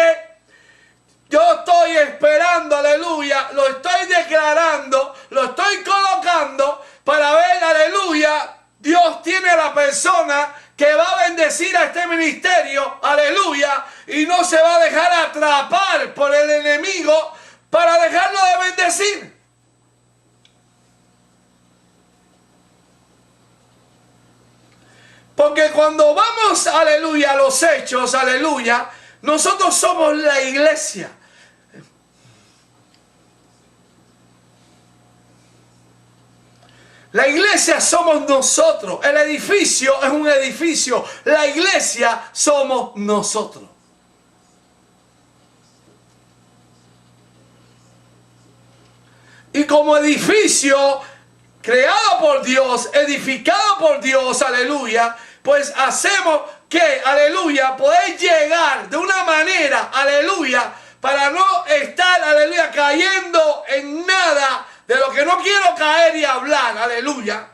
yo estoy esperando, aleluya, lo estoy declarando, lo estoy colocando para ver, aleluya, Dios tiene a la persona que va a bendecir a este ministerio, aleluya, y no se va a dejar atrapar por el enemigo para dejarlo de bendecir. Porque cuando vamos, aleluya, a los hechos, aleluya, nosotros somos la iglesia. La iglesia somos nosotros. El edificio es un edificio. La iglesia somos nosotros. Y como edificio creado por Dios, edificado por Dios, aleluya, pues hacemos que, aleluya, poder llegar de una manera, aleluya, para no estar, aleluya, cayendo en nada de lo que no quiero caer y hablar, aleluya,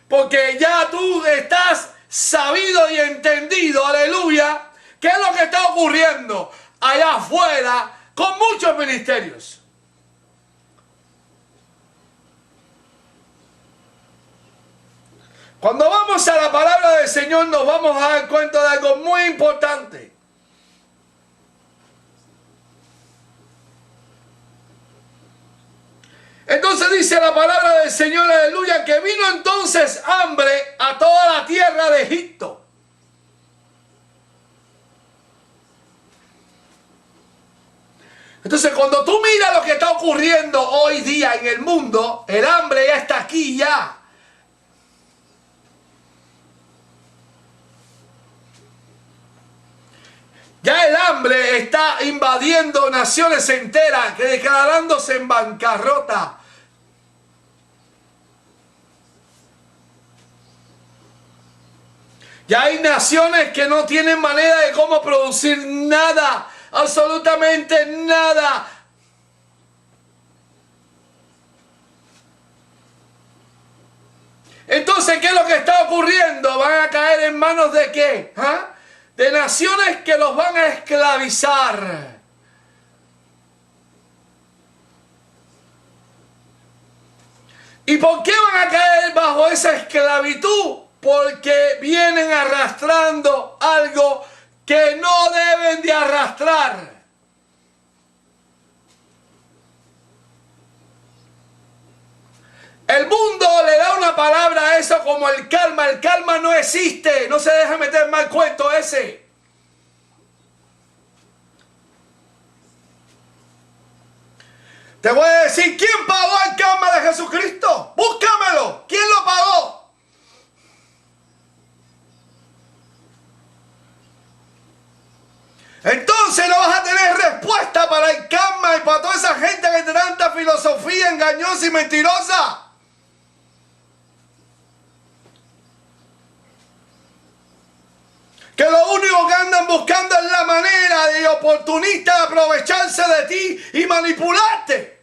porque ya tú estás sabido y entendido, aleluya, qué es lo que está ocurriendo allá afuera con muchos ministerios. Cuando vamos a la palabra del Señor nos vamos a dar cuenta de algo muy importante. Entonces dice la palabra del Señor, aleluya, que vino entonces hambre a toda la tierra de Egipto. Entonces cuando tú miras lo que está ocurriendo hoy día en el mundo, el hambre ya está aquí ya. Ya el hambre está invadiendo naciones enteras, que declarándose en bancarrota. Ya hay naciones que no tienen manera de cómo producir nada, absolutamente nada. Entonces, ¿qué es lo que está ocurriendo? ¿Van a caer en manos de qué? ¿Ah? De naciones que los van a esclavizar. ¿Y por qué van a caer bajo esa esclavitud? Porque vienen arrastrando algo que no deben de arrastrar. El mundo le da una palabra a eso como el karma. El karma no existe. No se deja meter mal cuento ese. Te voy a decir, ¿quién pagó el karma de Jesucristo? Búscamelo. ¿Quién lo pagó? Entonces no vas a tener respuesta para el karma y para toda esa gente que tiene tanta filosofía engañosa y mentirosa. Que lo único que andan buscando es la manera de oportunista de aprovecharse de ti y manipularte.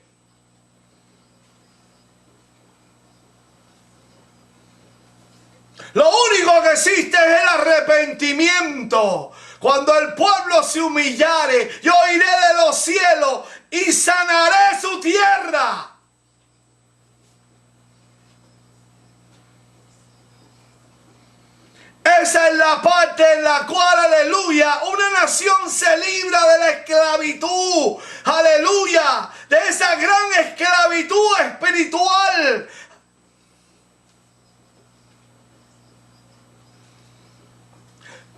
Lo único que existe es el arrepentimiento. Cuando el pueblo se humillare, yo iré de los cielos y sanaré su tierra. Esa es la parte en la cual, aleluya, una nación se libra de la esclavitud, aleluya, de esa gran esclavitud espiritual.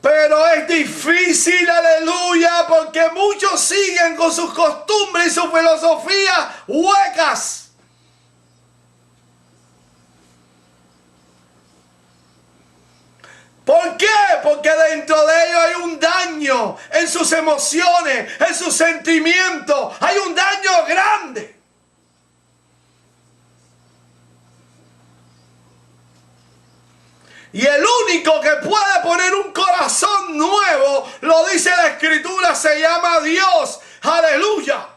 Pero es Es difícil, aleluya, porque muchos siguen con sus costumbres y sus filosofías huecas. ¿Por qué? Porque dentro de ellos hay un daño en sus emociones, en sus sentimientos. Hay un daño grande. Y el único que puede poner un corazón nuevo, lo dice la Escritura, se llama Dios. Aleluya.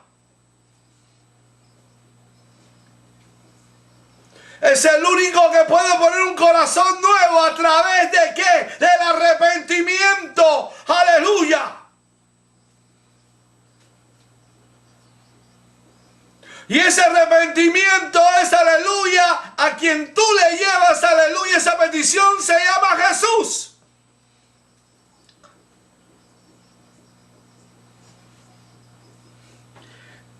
Es el único que puede poner un corazón nuevo. ¿A través de qué? Del arrepentimiento. Aleluya. Y ese arrepentimiento es, aleluya, a quien tú le llevas, aleluya, esa petición se llama Jesús.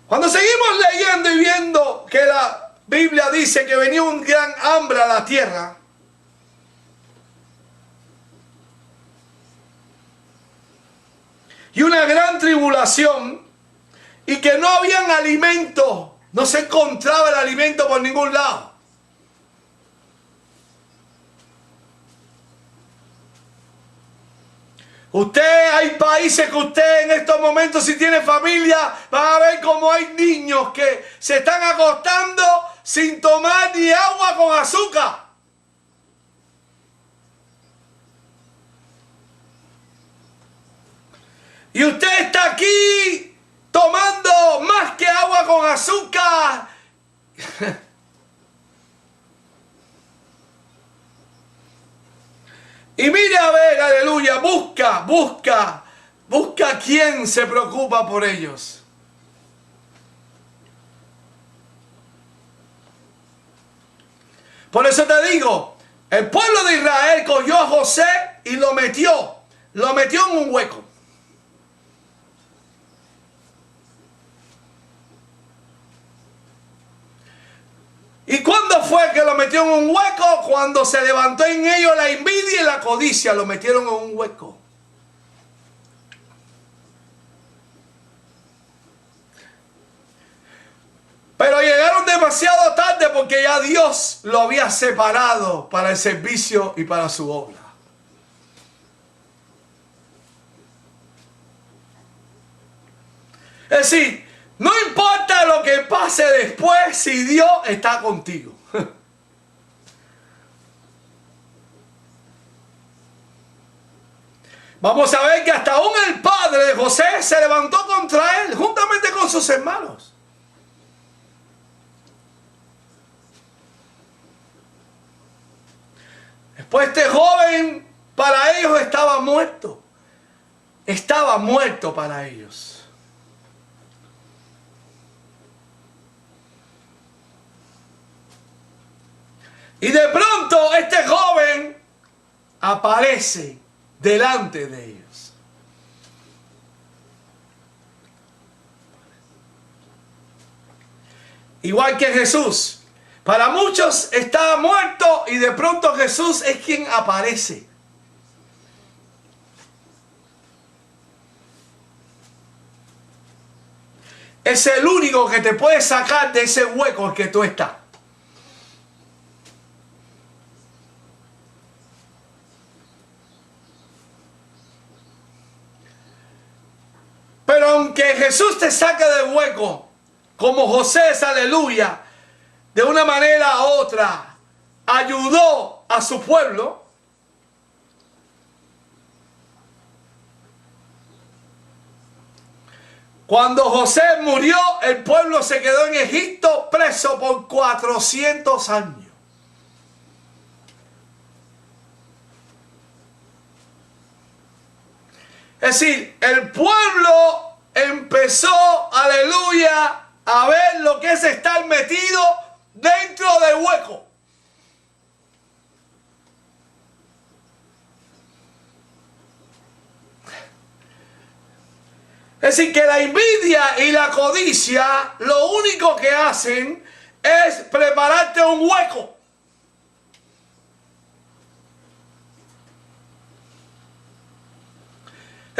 Cuando seguimos leyendo y viendo que la Biblia dice que venía un gran hambre a la tierra, y una gran tribulación, y que no habían alimento, no se encontraba el alimento por ningún lado. Hay países que usted en estos momentos, si tiene familia, va a ver cómo hay niños que se están acostando sin tomar ni agua con azúcar. Y usted está aquí tomando más que agua con azúcar. Y mire a ver, aleluya, busca quién se preocupa por ellos. Por eso te digo, el pueblo de Israel cogió a José y lo metió en un hueco. ¿Y cuándo fue que lo metió en un hueco? Cuando se levantó en ellos la envidia y la codicia, lo metieron en un hueco. Pero llegaron demasiado tarde porque ya Dios lo había separado para el servicio y para su obra. Es decir, no importa lo que pase después si Dios está contigo. Vamos a ver que hasta aún el padre de José se levantó contra él, juntamente con sus hermanos. Después este joven para ellos estaba muerto. Estaba muerto para ellos. Y de pronto este joven aparece delante de ellos. Igual que Jesús. Para muchos estaba muerto y de pronto Jesús es quien aparece. Es el único que te puede sacar de ese hueco en que tú estás. Pero aunque Jesús te saque del hueco, como José, aleluya, de una manera u otra, ayudó a su pueblo, cuando José murió, el pueblo se quedó en Egipto preso por 400 años. Es decir, el pueblo empezó, aleluya, a ver lo que es estar metido dentro del hueco. Es decir, que la envidia y la codicia lo único que hacen es prepararte un hueco.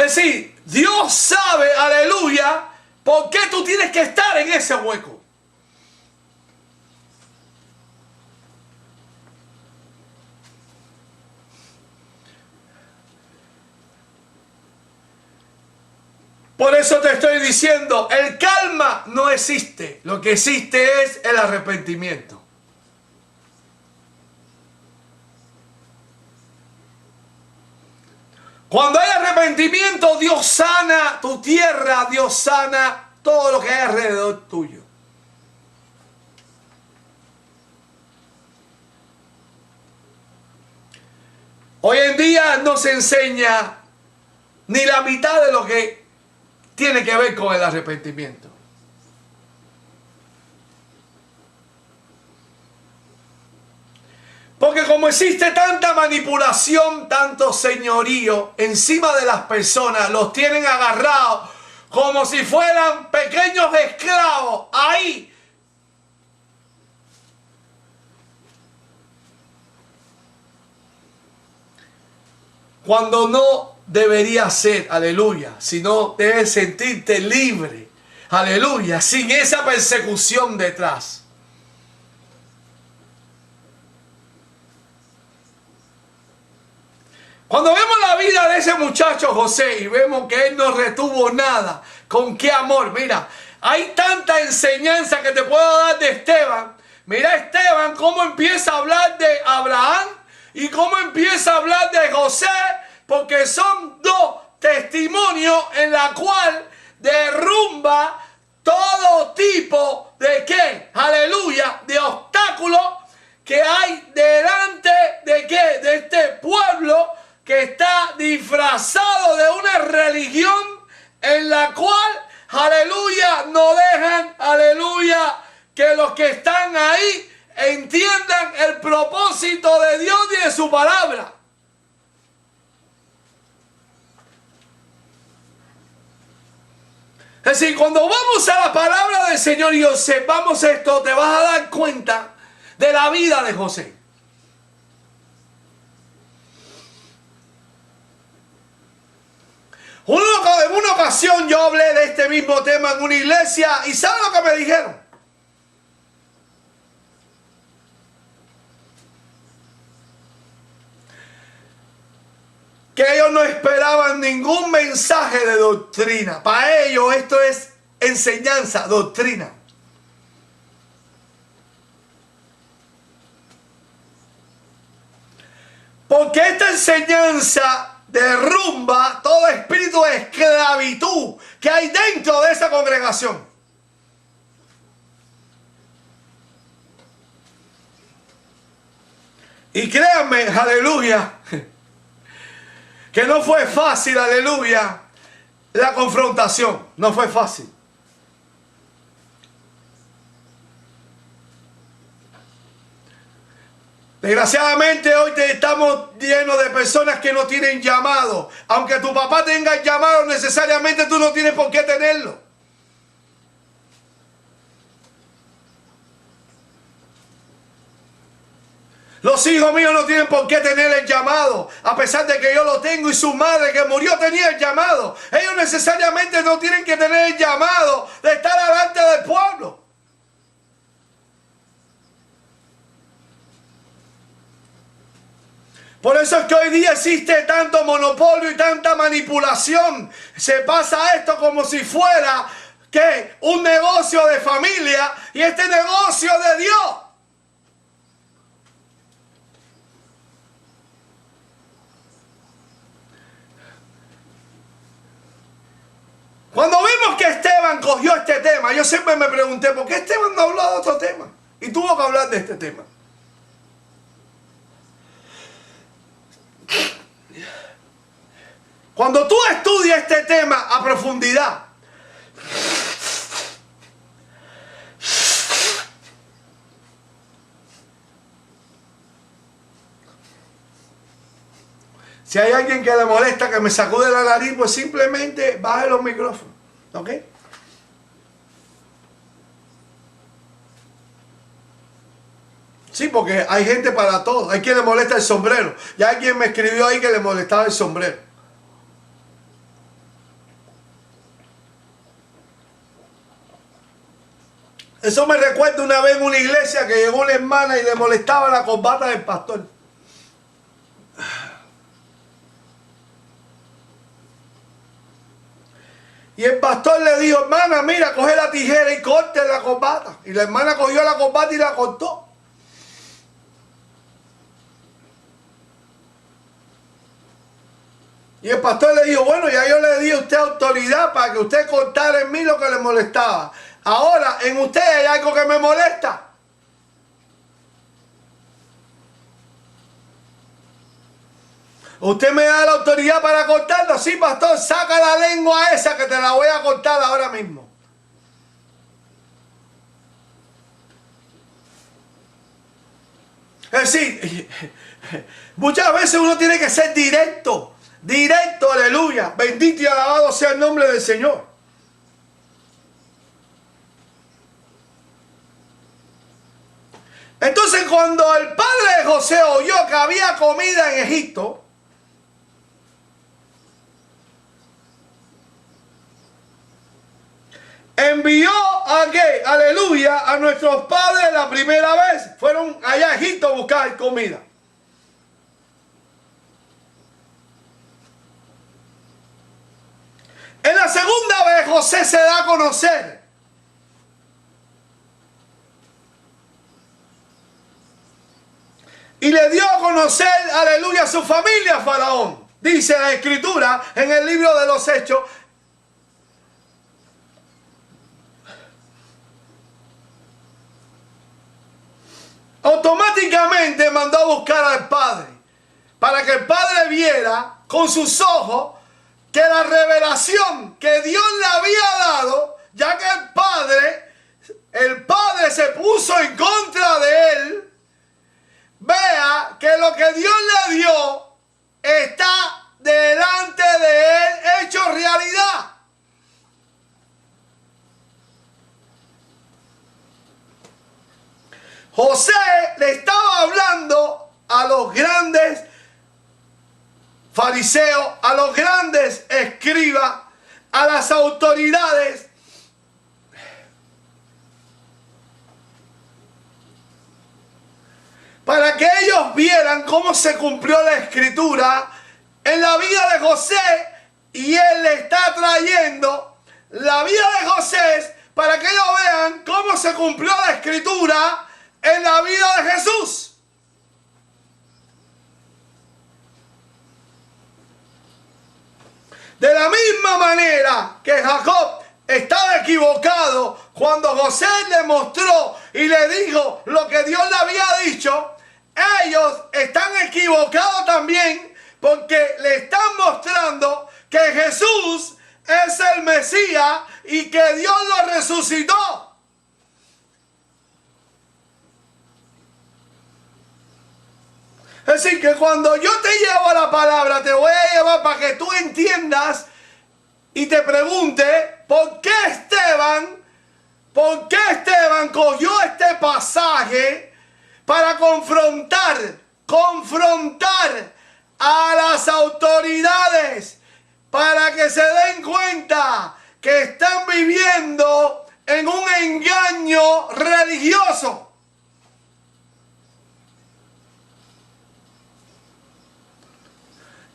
Es decir, Dios sabe, aleluya, por qué tú tienes que estar en ese hueco. Por eso te estoy diciendo, el calma no existe. Lo que existe es el arrepentimiento. Cuando hay arrepentimiento, Dios sana tu tierra, Dios sana todo lo que hay alrededor tuyo. Hoy en día no se enseña ni la mitad de lo que tiene que ver con el arrepentimiento. Porque como existe tanta manipulación, tanto señorío encima de las personas, los tienen agarrados como si fueran pequeños esclavos ahí. Cuando no debería ser, aleluya, sino debes sentirte libre, aleluya, sin esa persecución detrás. Cuando vemos la vida de ese muchacho José y vemos que él no retuvo nada, con qué amor, mira, hay tanta enseñanza que te puedo dar de Esteban. Mira Esteban cómo empieza a hablar de Abraham y cómo empieza a hablar de José, porque son dos testimonios en la cual derrumba todo tipo de ¿qué? Aleluya, de obstáculos que hay delante de ¿qué? De este pueblo que está disfrazado de una religión en la cual, aleluya, no dejan, aleluya, que los que están ahí entiendan el propósito de Dios y de su palabra. Es decir, cuando vamos a la palabra del Señor y observamos esto, te vas a dar cuenta de la vida de José. En una ocasión yo hablé de este mismo tema en una iglesia y ¿saben lo que me dijeron? Que ellos no esperaban ningún mensaje de doctrina. Para ellos esto es enseñanza, doctrina. Porque esta enseñanza derrumba todo espíritu de esclavitud que hay dentro de esa congregación. Y créanme, aleluya, que no fue fácil, aleluya, la confrontación. No fue fácil. Desgraciadamente hoy estamos llenos de personas que no tienen llamado. Aunque tu papá tenga el llamado, necesariamente tú no tienes por qué tenerlo. Los hijos míos no tienen por qué tener el llamado, a pesar de que yo lo tengo y su madre que murió tenía el llamado. Ellos necesariamente no tienen que tener el llamado de estar delante del pueblo. Por eso es que hoy día existe tanto monopolio y tanta manipulación. Se pasa esto como si fuera ¿qué? Un negocio de familia y este negocio de Dios. Cuando vimos que Esteban cogió este tema, yo siempre me pregunté, ¿por qué Esteban no habló de otro tema? Y tuvo que hablar de este tema. Cuando tú estudias este tema a profundidad, si hay alguien que le molesta que me sacude la nariz, pues simplemente baje los micrófonos, ¿ok? Sí, porque hay gente para todo. Hay quien le molesta el sombrero. Ya alguien me escribió ahí que le molestaba el sombrero. Eso me recuerda una vez en una iglesia que llegó una hermana y le molestaba la corbata del pastor. Y el pastor le dijo, hermana, mira, coge la tijera y corte la corbata. Y la hermana cogió la corbata y la cortó. Y el pastor le dijo, bueno, ya yo le di a usted autoridad para que usted cortara en mí lo que le molestaba. Ahora, en usted hay algo que me molesta. ¿Usted me da la autoridad para cortarlo? Sí, pastor, saca la lengua esa que te la voy a cortar ahora mismo. Es decir, muchas veces uno tiene que ser directo. Directo, aleluya. Bendito y alabado sea el nombre del Señor. Entonces, cuando el padre de José oyó que había comida en Egipto, envió a qué, aleluya, a nuestros padres la primera vez. Fueron allá a Egipto a buscar comida. En la segunda vez José se da a conocer. Y le dio a conocer, aleluya, a su familia, Faraón. Dice la Escritura en el libro de los Hechos. Automáticamente mandó a buscar al padre. Para que el padre viera con sus ojos que la revelación que Dios le había dado, ya que el padre se puso en contra de él, vea que lo que Dios le dio está delante de él hecho realidad. José le estaba hablando a los grandes fariseos, a los grandes escribas, a las autoridades, para que ellos vieran cómo se cumplió la Escritura en la vida de José, y él le está trayendo la vida de José para que ellos vean cómo se cumplió la Escritura en la vida de Jesús. De la misma manera que Jacob estaba equivocado cuando José le mostró y le dijo lo que Dios le había dicho, ellos están equivocados también porque le están mostrando que Jesús es el Mesías y que Dios lo resucitó. Es decir, que cuando yo te llevo a la palabra, te voy a llevar para que tú entiendas y te pregunte ¿por qué Esteban cogió este pasaje para confrontar a las autoridades para que se den cuenta que están viviendo en un engaño religioso?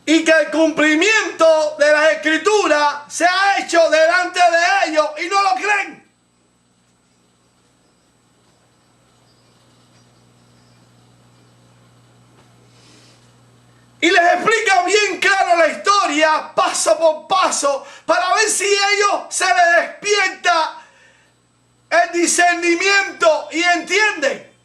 Y que el cumplimiento de las Escrituras se ha hecho delante de ellos y no lo creen. Y les explica bien claro la historia, paso por paso, para ver si ellos se les despierta el discernimiento y entienden.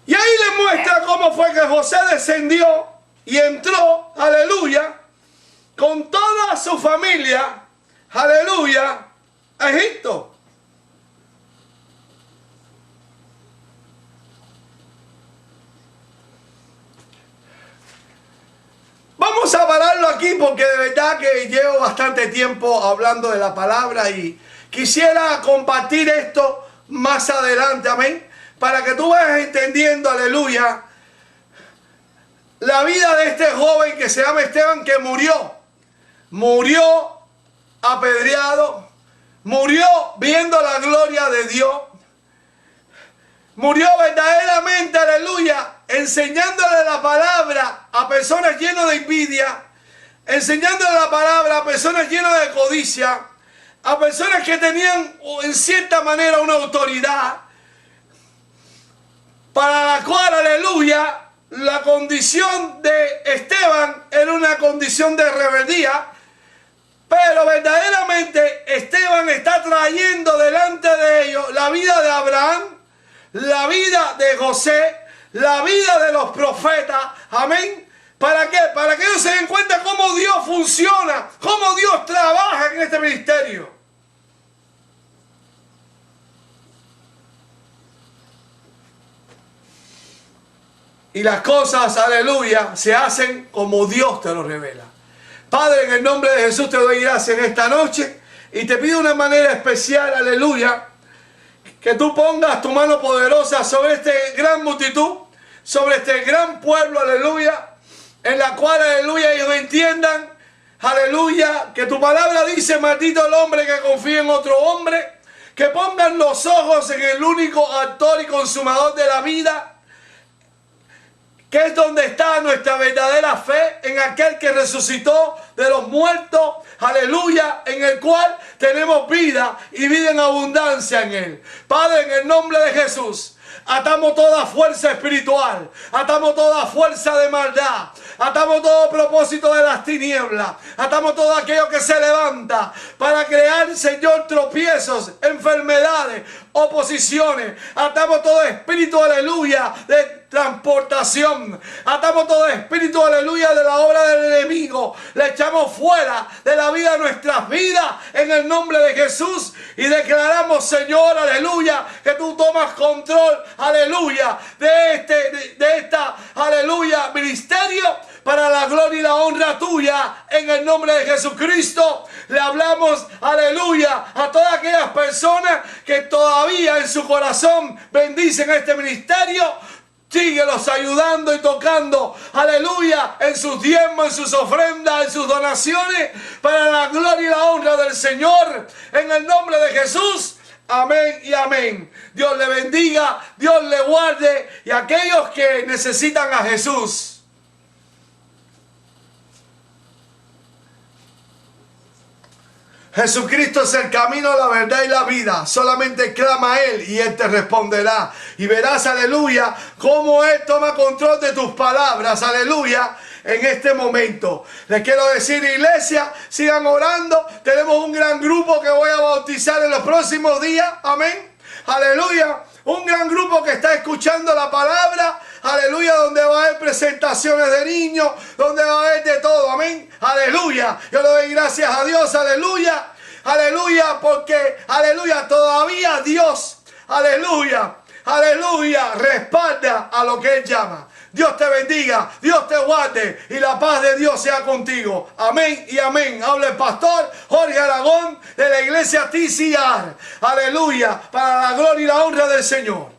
Y ahí les muestra cómo fue que José descendió y entró, aleluya, con toda su familia, aleluya, a Egipto. Vamos a pararlo aquí porque de verdad que llevo bastante tiempo hablando de la palabra y quisiera compartir esto más adelante, amén. Para que tú vayas entendiendo, aleluya, la vida de este joven que se llama Esteban, que murió apedreado, murió viendo la gloria de Dios, murió verdaderamente, aleluya, enseñándole la palabra a personas llenas de envidia, enseñándole la palabra a personas llenas de codicia, a personas que tenían en cierta manera una autoridad, para la cual, aleluya, la condición de Esteban era una condición de rebeldía, pero verdaderamente Esteban está trayendo delante de ellos la vida de Abraham, la vida de José, la vida de los profetas, amén. ¿Para qué? Para que ellos se den cuenta cómo Dios funciona, cómo Dios trabaja en este ministerio. Y las cosas, aleluya, se hacen como Dios te lo revela. Padre, en el nombre de Jesús te doy gracias en esta noche y te pido de una manera especial, aleluya, que tú pongas tu mano poderosa sobre esta gran multitud, sobre este gran pueblo, aleluya, en la cual, aleluya, ellos entiendan, aleluya, que tu palabra dice, maldito el hombre que confía en otro hombre, que pongan los ojos en el único autor y consumador de la vida, que es donde está nuestra verdadera fe, en aquel que resucitó de los muertos, aleluya, en el cual tenemos vida y vida en abundancia en él. Padre, en el nombre de Jesús, atamos toda fuerza espiritual, atamos toda fuerza de maldad, atamos todo propósito de las tinieblas, atamos todo aquello que se levanta para crear, Señor, tropiezos, enfermedades, oposiciones, atamos todo espíritu, aleluya, de transportación, atamos todo espíritu, aleluya, de la obra del enemigo, le echamos fuera de la vida de nuestras vidas en el nombre de Jesús y declaramos, Señor, aleluya, que tú tomas control, aleluya, de esta, aleluya, ministerio para la gloria y la honra tuya en el nombre de Jesucristo. Le hablamos, aleluya, a todas aquellas personas que todavía en su corazón bendicen este ministerio. Síguelos ayudando y tocando, aleluya, en sus diezmos, en sus ofrendas, en sus donaciones, para la gloria y la honra del Señor, en el nombre de Jesús. Amén y amén. Dios le bendiga, Dios le guarde, y aquellos que necesitan a Jesús, Jesucristo es el camino, la verdad y la vida. Solamente clama a Él y Él te responderá. Y verás, aleluya, cómo Él toma control de tus palabras, aleluya, en este momento. Les quiero decir, iglesia, sigan orando. Tenemos un gran grupo que voy a bautizar en los próximos días. Amén. Aleluya. Un gran grupo que está escuchando la palabra. Aleluya, donde va a haber presentaciones de niños, donde va a haber de todo, amén, aleluya, yo le doy gracias a Dios, aleluya, aleluya, porque, aleluya, todavía Dios, aleluya, aleluya, respalda a lo que Él llama. Dios te bendiga, Dios te guarde y la paz de Dios sea contigo. Amén y amén. Habla el pastor Jorge Aragón de la iglesia TCR. Aleluya, para la gloria y la honra del Señor.